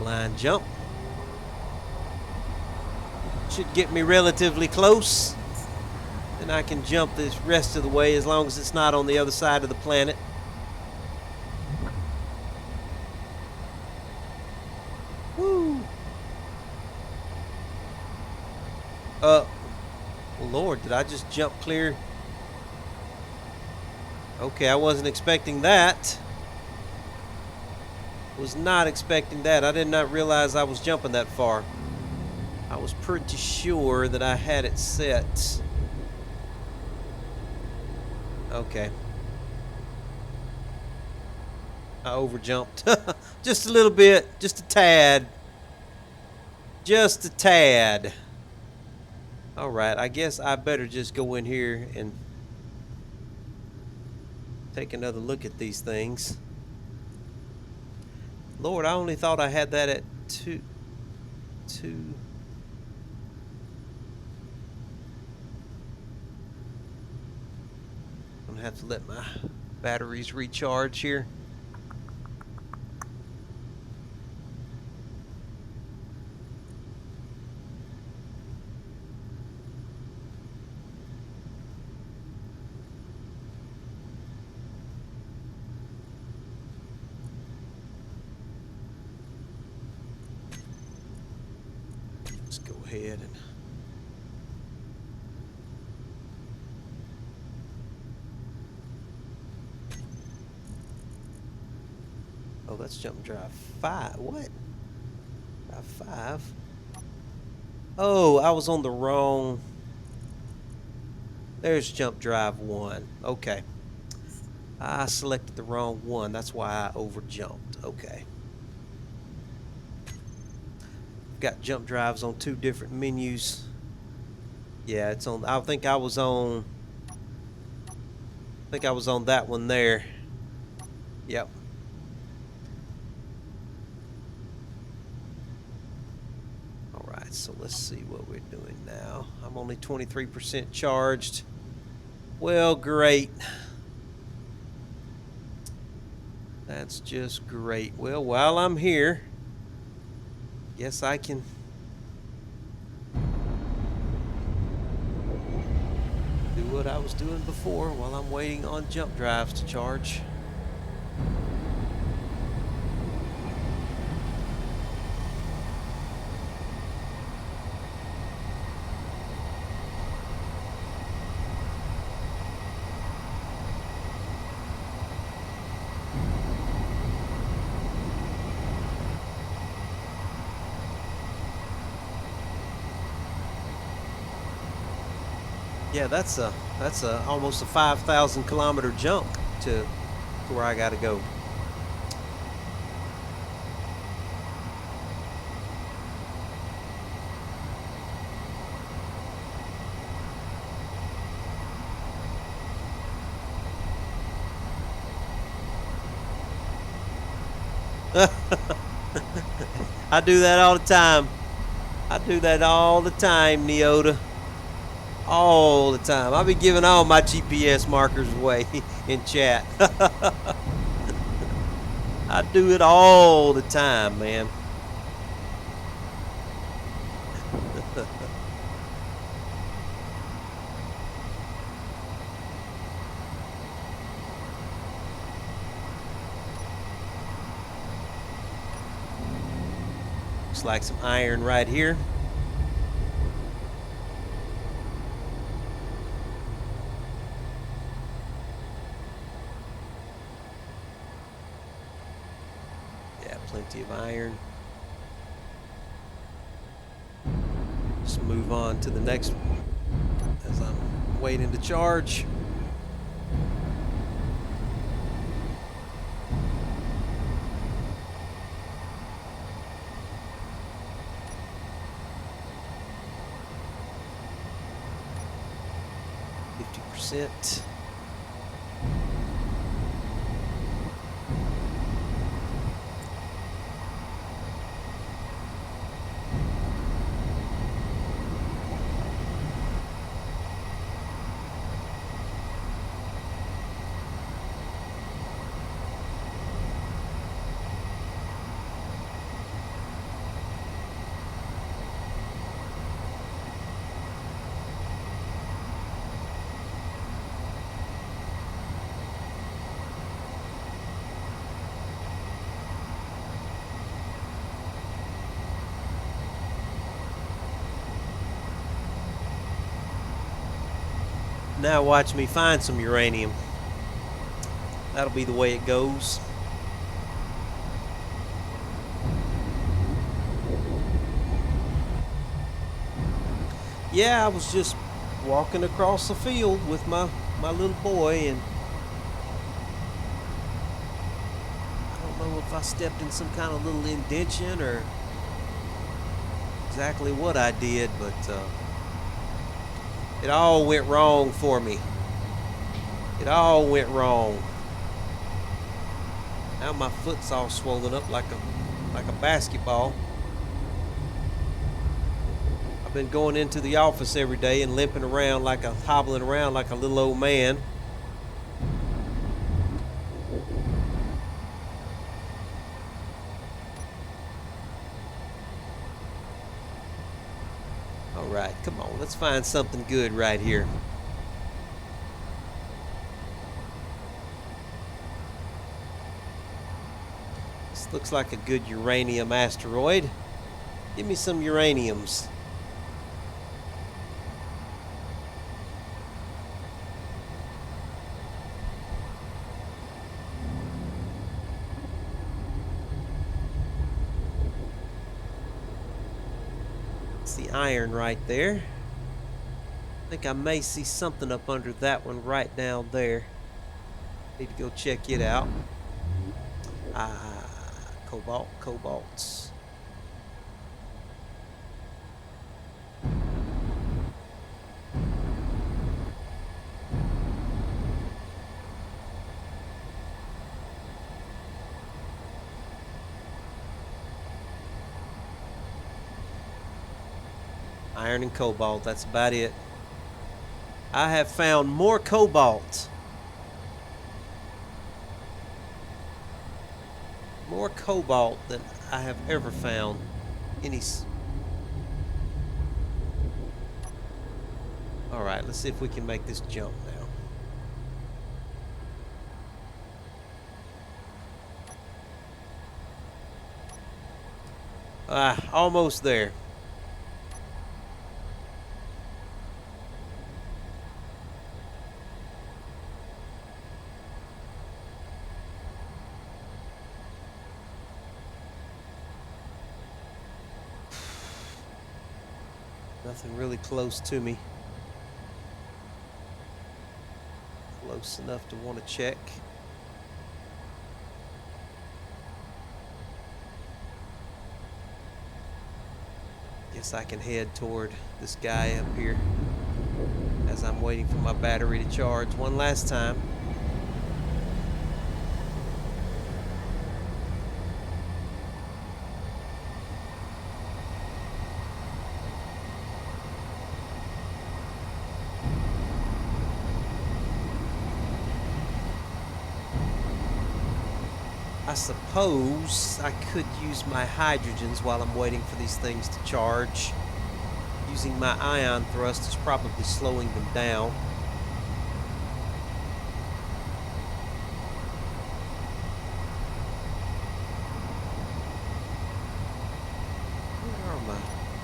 Zipline jump. Should get me relatively close. Then I can jump this rest of the way as long as it's not on the other side of the planet. Woo! Well, Lord, did I just jump clear? Okay, I wasn't expecting that. Was not expecting that. I did not realize I was jumping that far. I was pretty sure that I had it set. Okay. I overjumped. Just a little bit. Just a tad. Just a tad. Alright, I guess I better just go in here and take another look at these things. Lord, I only thought I had that at 2. I'm gonna have to let my batteries recharge here. Let's go ahead and oh, that's jump drive 5. What? Drive 5? Oh, I was on the wrong. There's jump drive 1. Okay. I selected the wrong one. That's why I overjumped. Okay. Got jump drives on 2 different menus. Yeah, it's on. I think I was on that one there. Yep. Alright, so let's see what we're doing now. I'm only 23% charged. Well, great. That's just great. Well, while I'm here, guess I can do what I was doing before while I'm waiting on jump drives to charge. Yeah, that's almost a 5,000 kilometer jump to where I gotta go. I do that all the time. I do that all the time, Neota. All the time. I'll be giving all my GPS markers away in chat. I do it all the time, man. Looks like some iron right here. Plenty of iron. Just move on to the next one as I'm waiting to charge. %. Now watch me find some uranium. That'll be the way it goes. Yeah, I was just walking across the field with my little boy, and I don't know if I stepped in some kind of little indention or exactly what I did, but it all went wrong for me. It all went wrong. Now my foot's all swollen up like a basketball. I've been going into the office every day and limping around hobbling around like a little old man. All right, come on, let's find something good right here. This looks like a good uranium asteroid. Give me some uraniums. It's the iron right there. I think I may see something up under that one right down there. Need to go check it out. Cobalts. Iron and cobalt, that's about it. I have found more cobalt. More cobalt than I have ever found any. All right, let's see if we can make this jump now. Almost there. Nothing really close to me. Close enough to want to check. Guess I can head toward this guy up here as I'm waiting for my battery to charge one last time. I suppose I could use my hydrogens while I'm waiting for these things to charge. Using my ion thrust is probably slowing them down.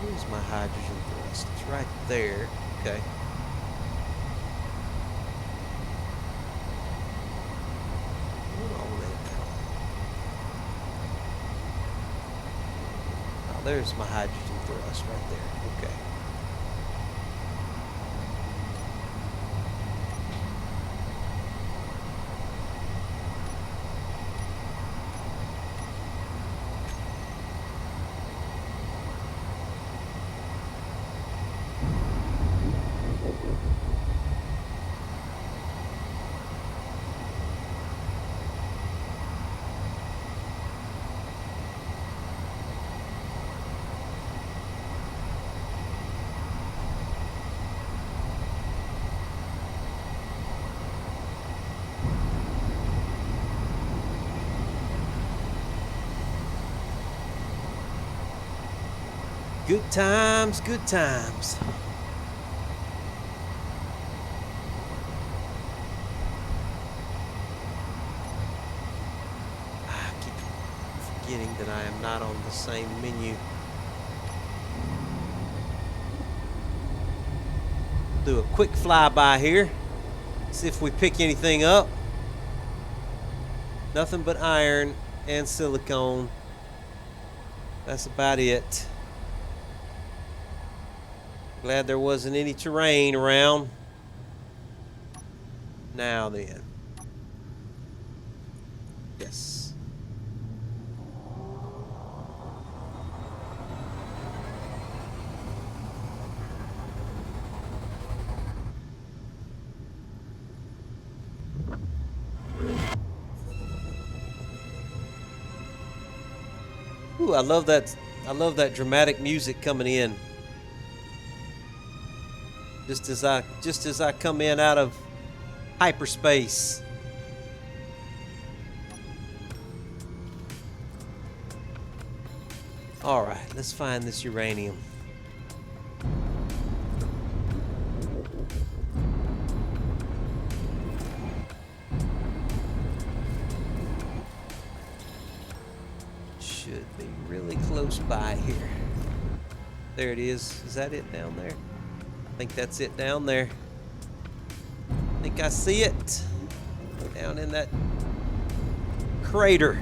Where's my hydrogen thrust? It's right there. Okay. There's my hydrogen thrust right there. Okay. Good times, good times. I keep forgetting that I am not on the same menu. Do a quick flyby here. See if we pick anything up. Nothing but iron and silicone. That's about it. Glad there wasn't any terrain around. Now then. Yes. Ooh, I love that dramatic music coming in. Just as I come in out of hyperspace. All right, let's find this uranium. Should be really close by here. There it is. Is that it down there? I think that's it down there. I think I see it down in that crater.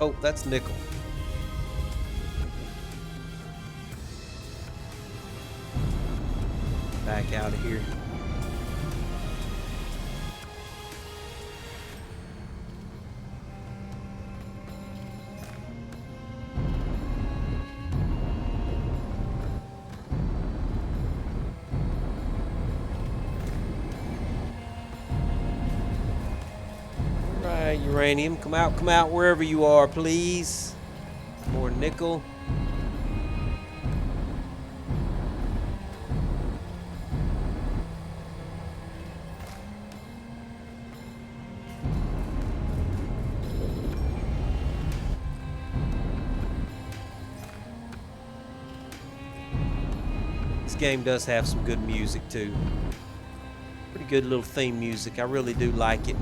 Oh, that's nickel. Back out of here. Uranium, come out wherever you are, please. More nickel. This game does have some good music too. Pretty good little theme music. I really do like it.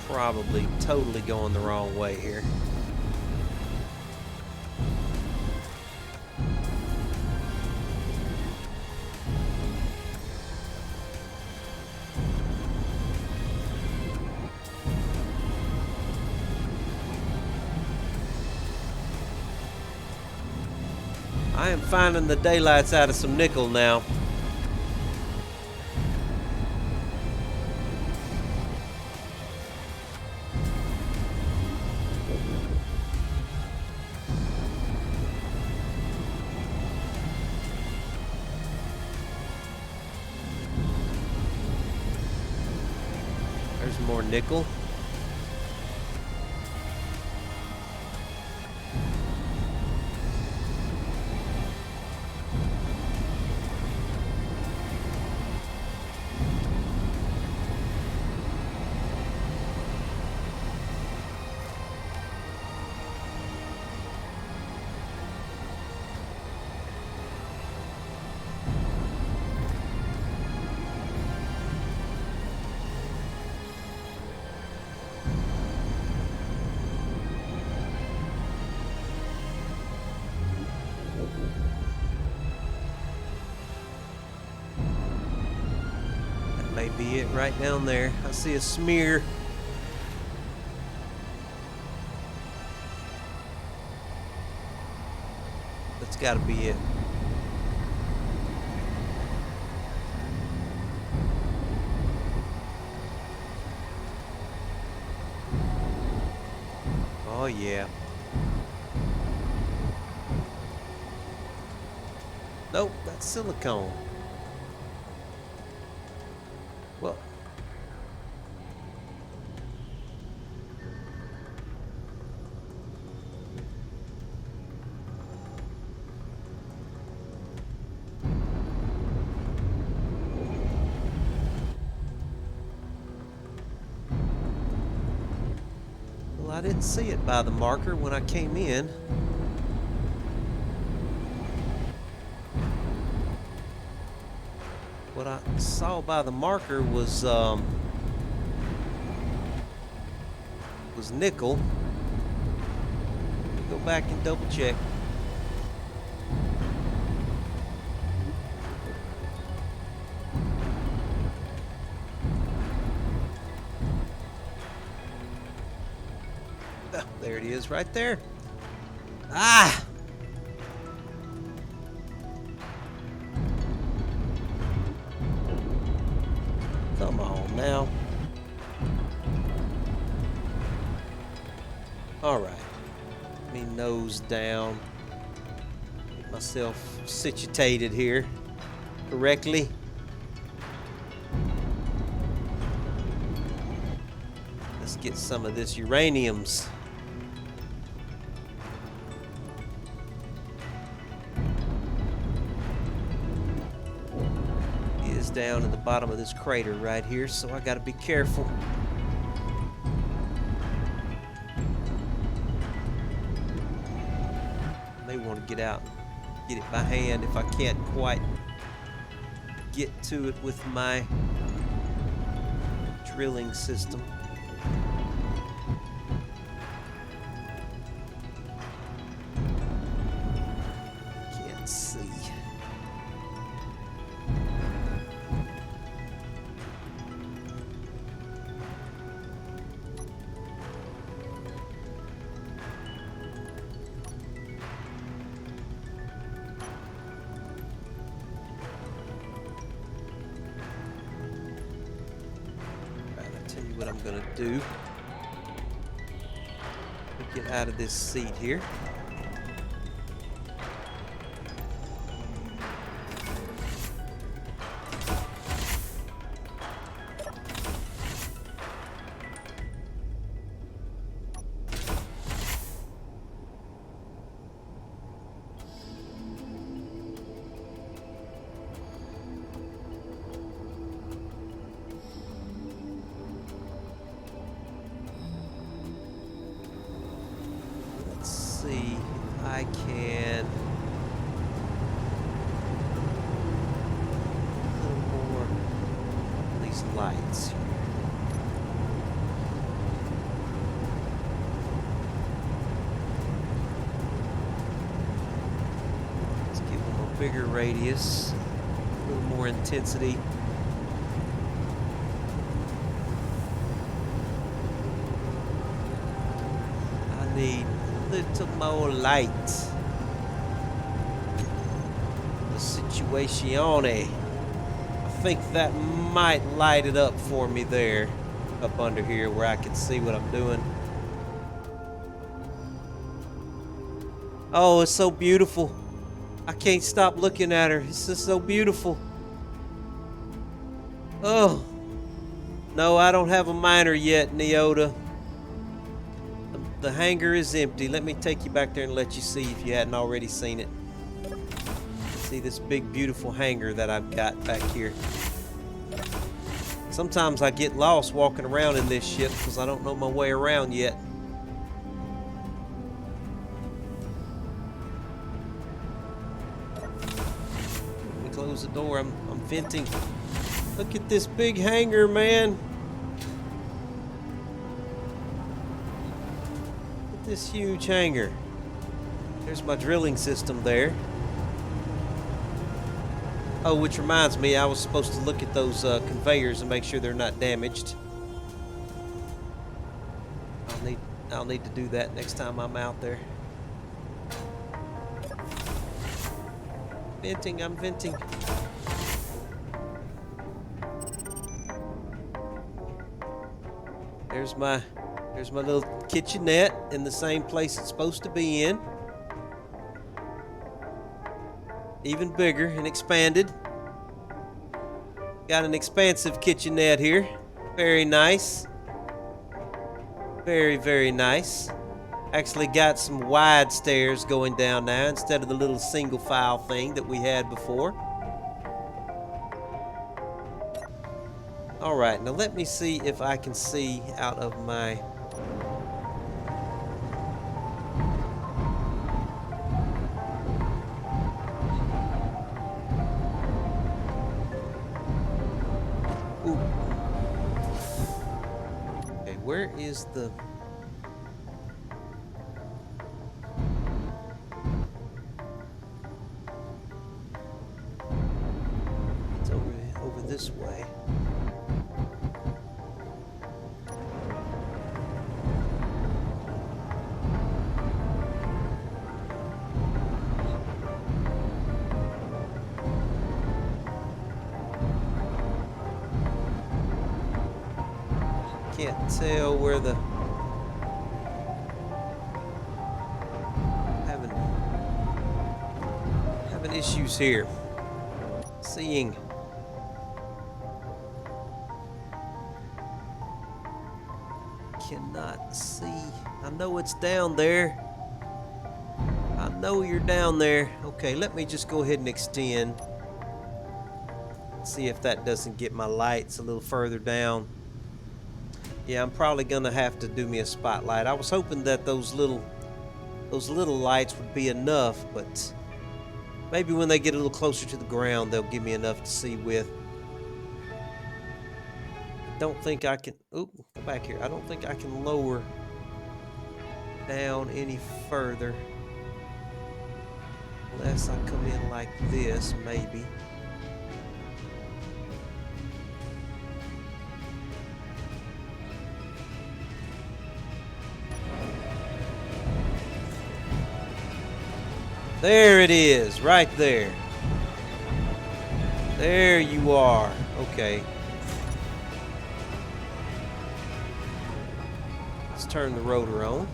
Probably totally going the wrong way here. I am finding the daylights out of some nickel now. There's more nickel. May be it right down there. I see a smear. That's got to be it. Oh yeah. Nope, that's silicone. Well, didn't see it by the marker when I came in. What I saw by the marker was nickel. Go back and double check. Oh, there it is right there. Ah! Come on now. All right. Let me nose down. Get myself situated here correctly. Let's get some of this uraniums. It is down at the bottom of this crater right here, so I gotta be careful. May want to get out and get it by hand if I can't quite get to it with my drilling system. Can't see. What I'm gonna do, get out of this seat here. See if I can a little more of these lights here. Let's give them a bigger radius, a little more intensity. I need little more light. The situazione. I think that might light it up for me there, up under here where I can see what I'm doing. Oh, it's so beautiful. I can't stop looking at her. It's just so beautiful. Oh. No, I don't have a miner yet, Neota. The hangar is empty. Let me take you back there and let you see if you hadn't already seen it. See this big, beautiful hangar that I've got back here. Sometimes I get lost walking around in this ship because I don't know my way around yet. Let me close the door. I'm venting. Look at this big hangar, man. This huge hangar. There's my drilling system there. Oh, which reminds me, I was supposed to look at those conveyors and make sure they're not damaged. I'll need to do that next time I'm out there. Venting, I'm venting. There's my little kitchenette in the same place it's supposed to be in. Even bigger and expanded. Got an expansive kitchenette here. Very nice. Very, very nice. Actually got some wide stairs going down now instead of the little single file thing that we had before. Alright, now let me see if I can see out of my Ooh. Okay, where is the... It's over this way. Can't tell where the... Having issues here. Seeing. Cannot see. I know it's down there. I know you're down there. Okay, let me just go ahead and extend. See if that doesn't get my lights a little further down. Yeah, I'm probably gonna have to do me a spotlight. I was hoping that those little lights would be enough, but maybe when they get a little closer to the ground, they'll give me enough to see with. I don't think I can... Oop, go back here. I don't think I can lower down any further. Unless I come in like this, maybe. There it is, right there. There you are. Okay. Let's turn the rotor on.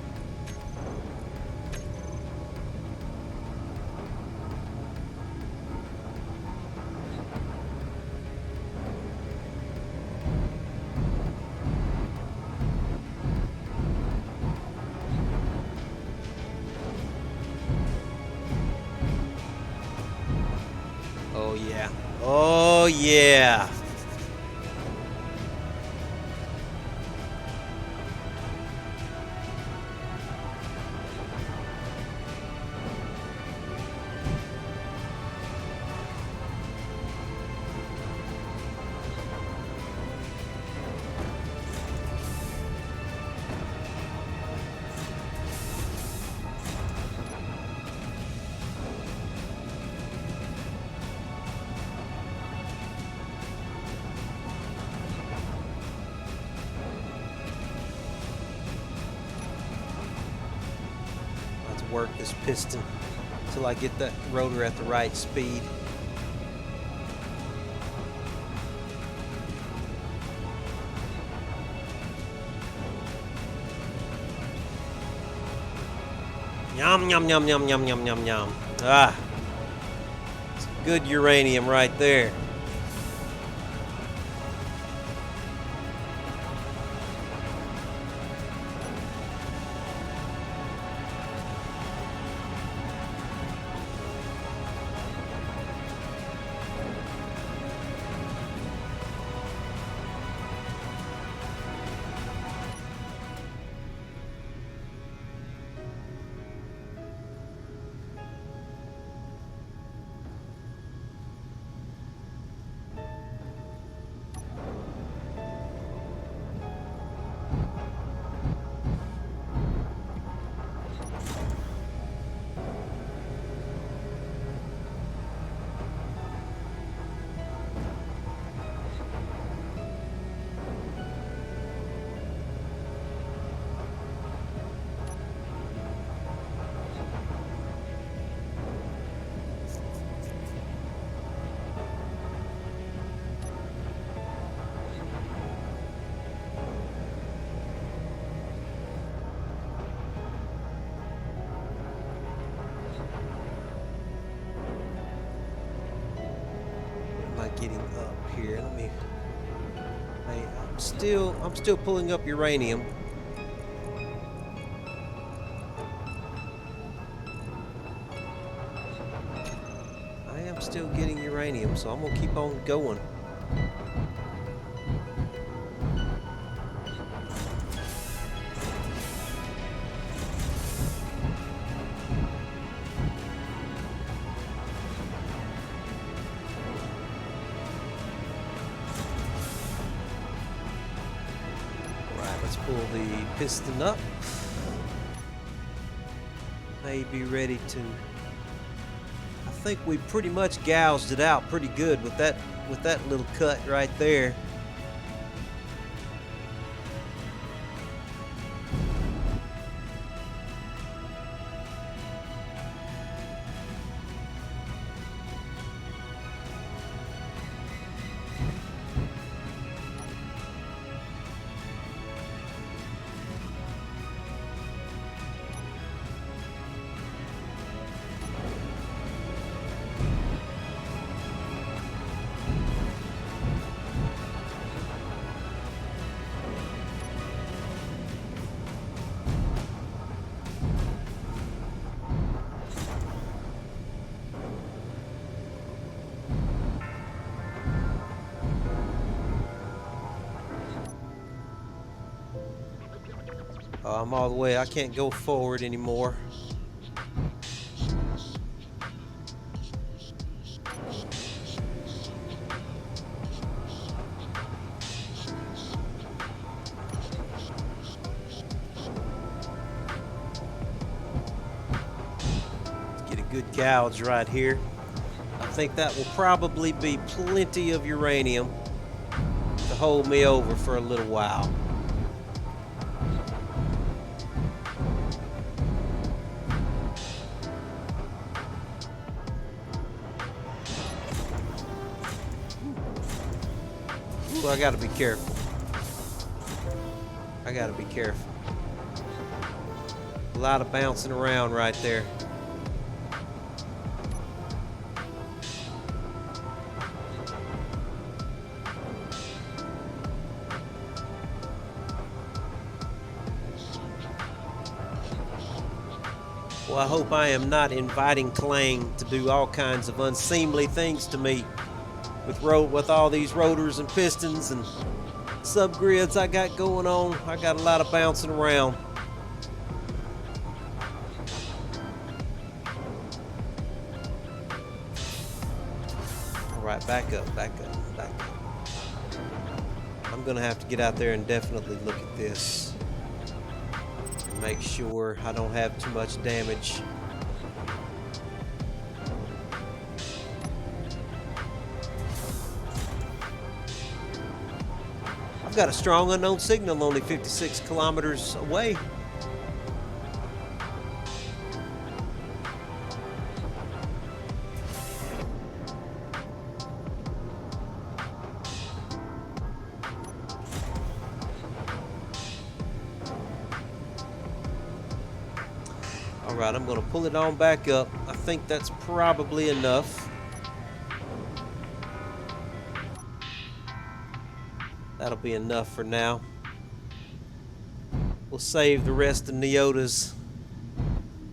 Oh yeah. Oh yeah. Work this piston until I get that rotor at the right speed. Yum, yum, yum, yum, yum, yum, yum, yum. Ah, it's good uranium right there. Getting up here. Let me... Hey, I'm still pulling up uranium. I am still getting uranium, so I'm gonna keep on going. Let's pull the piston up. May be ready to. I think we pretty much gouged it out pretty good with that little cut right there. I'm all the way. I can't go forward anymore. Let's get a good gouge right here. I think that will probably be plenty of uranium to hold me over for a little while. Ooh, I gotta be careful. I gotta be careful. A lot of bouncing around right there. Well, I hope I am not inviting Clang to do all kinds of unseemly things to me with all these rotors and pistons and subgrids I got going on. I got a lot of bouncing around. All right, back up, back up, back up. I'm gonna have to get out there and definitely look at this and make sure I don't have too much damage. I've got a strong unknown signal only 56 kilometers away. All right, I'm going to pull it on back up. I think that's probably enough. That'll be enough for now. We'll save the rest of Neota's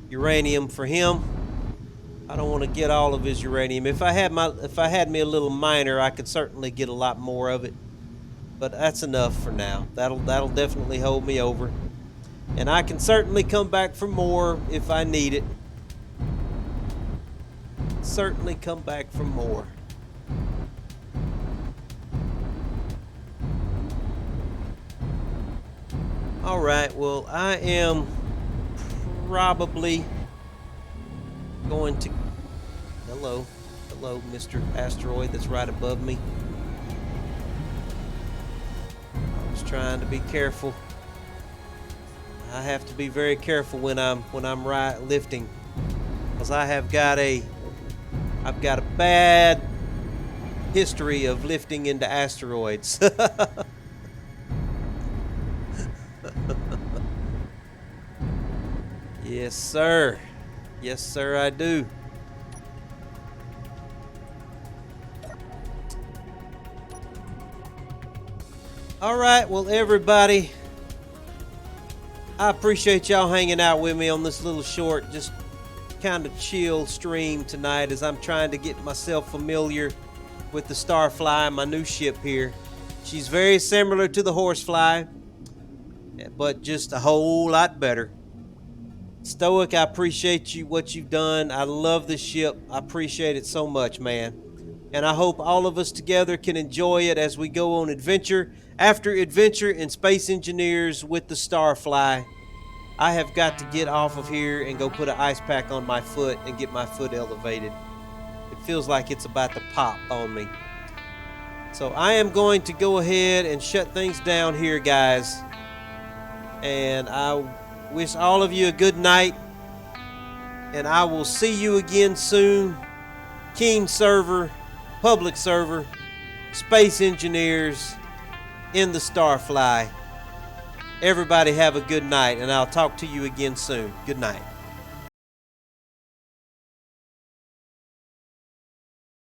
uranium for him. I don't want to get all of his uranium. If I had me a little miner, I could certainly get a lot more of it. But that's enough for now. That'll definitely hold me over. And I can certainly come back for more if I need it. Certainly come back for more. All right, well, I am probably going to... Hello, Mr. Asteroid that's right above me. I was trying to be careful. I have to be very careful when I'm lifting, because I've got a bad history of lifting into asteroids. Yes, sir. Yes, sir, I do. All right, well, everybody, I appreciate y'all hanging out with me on this little short, just kind of chill stream tonight as I'm trying to get myself familiar with the StarFly, my new ship here. She's very similar to the Horsefly, but just a whole lot better. Stoic, I appreciate what you've done. I love this ship. I appreciate it so much, man. and I hope all of us together can enjoy it as we go on adventure after adventure in Space Engineers with the StarFly. I have got to get off of here and go put an ice pack on my foot and get my foot elevated. It feels like it's about to pop on me. So I am going to go ahead and shut things down here, guys. And I wish all of you a good night. And I will see you again soon. King server, public server, Space Engineers in the StarFly. Everybody have a good night, and I'll talk to you again soon. Good night.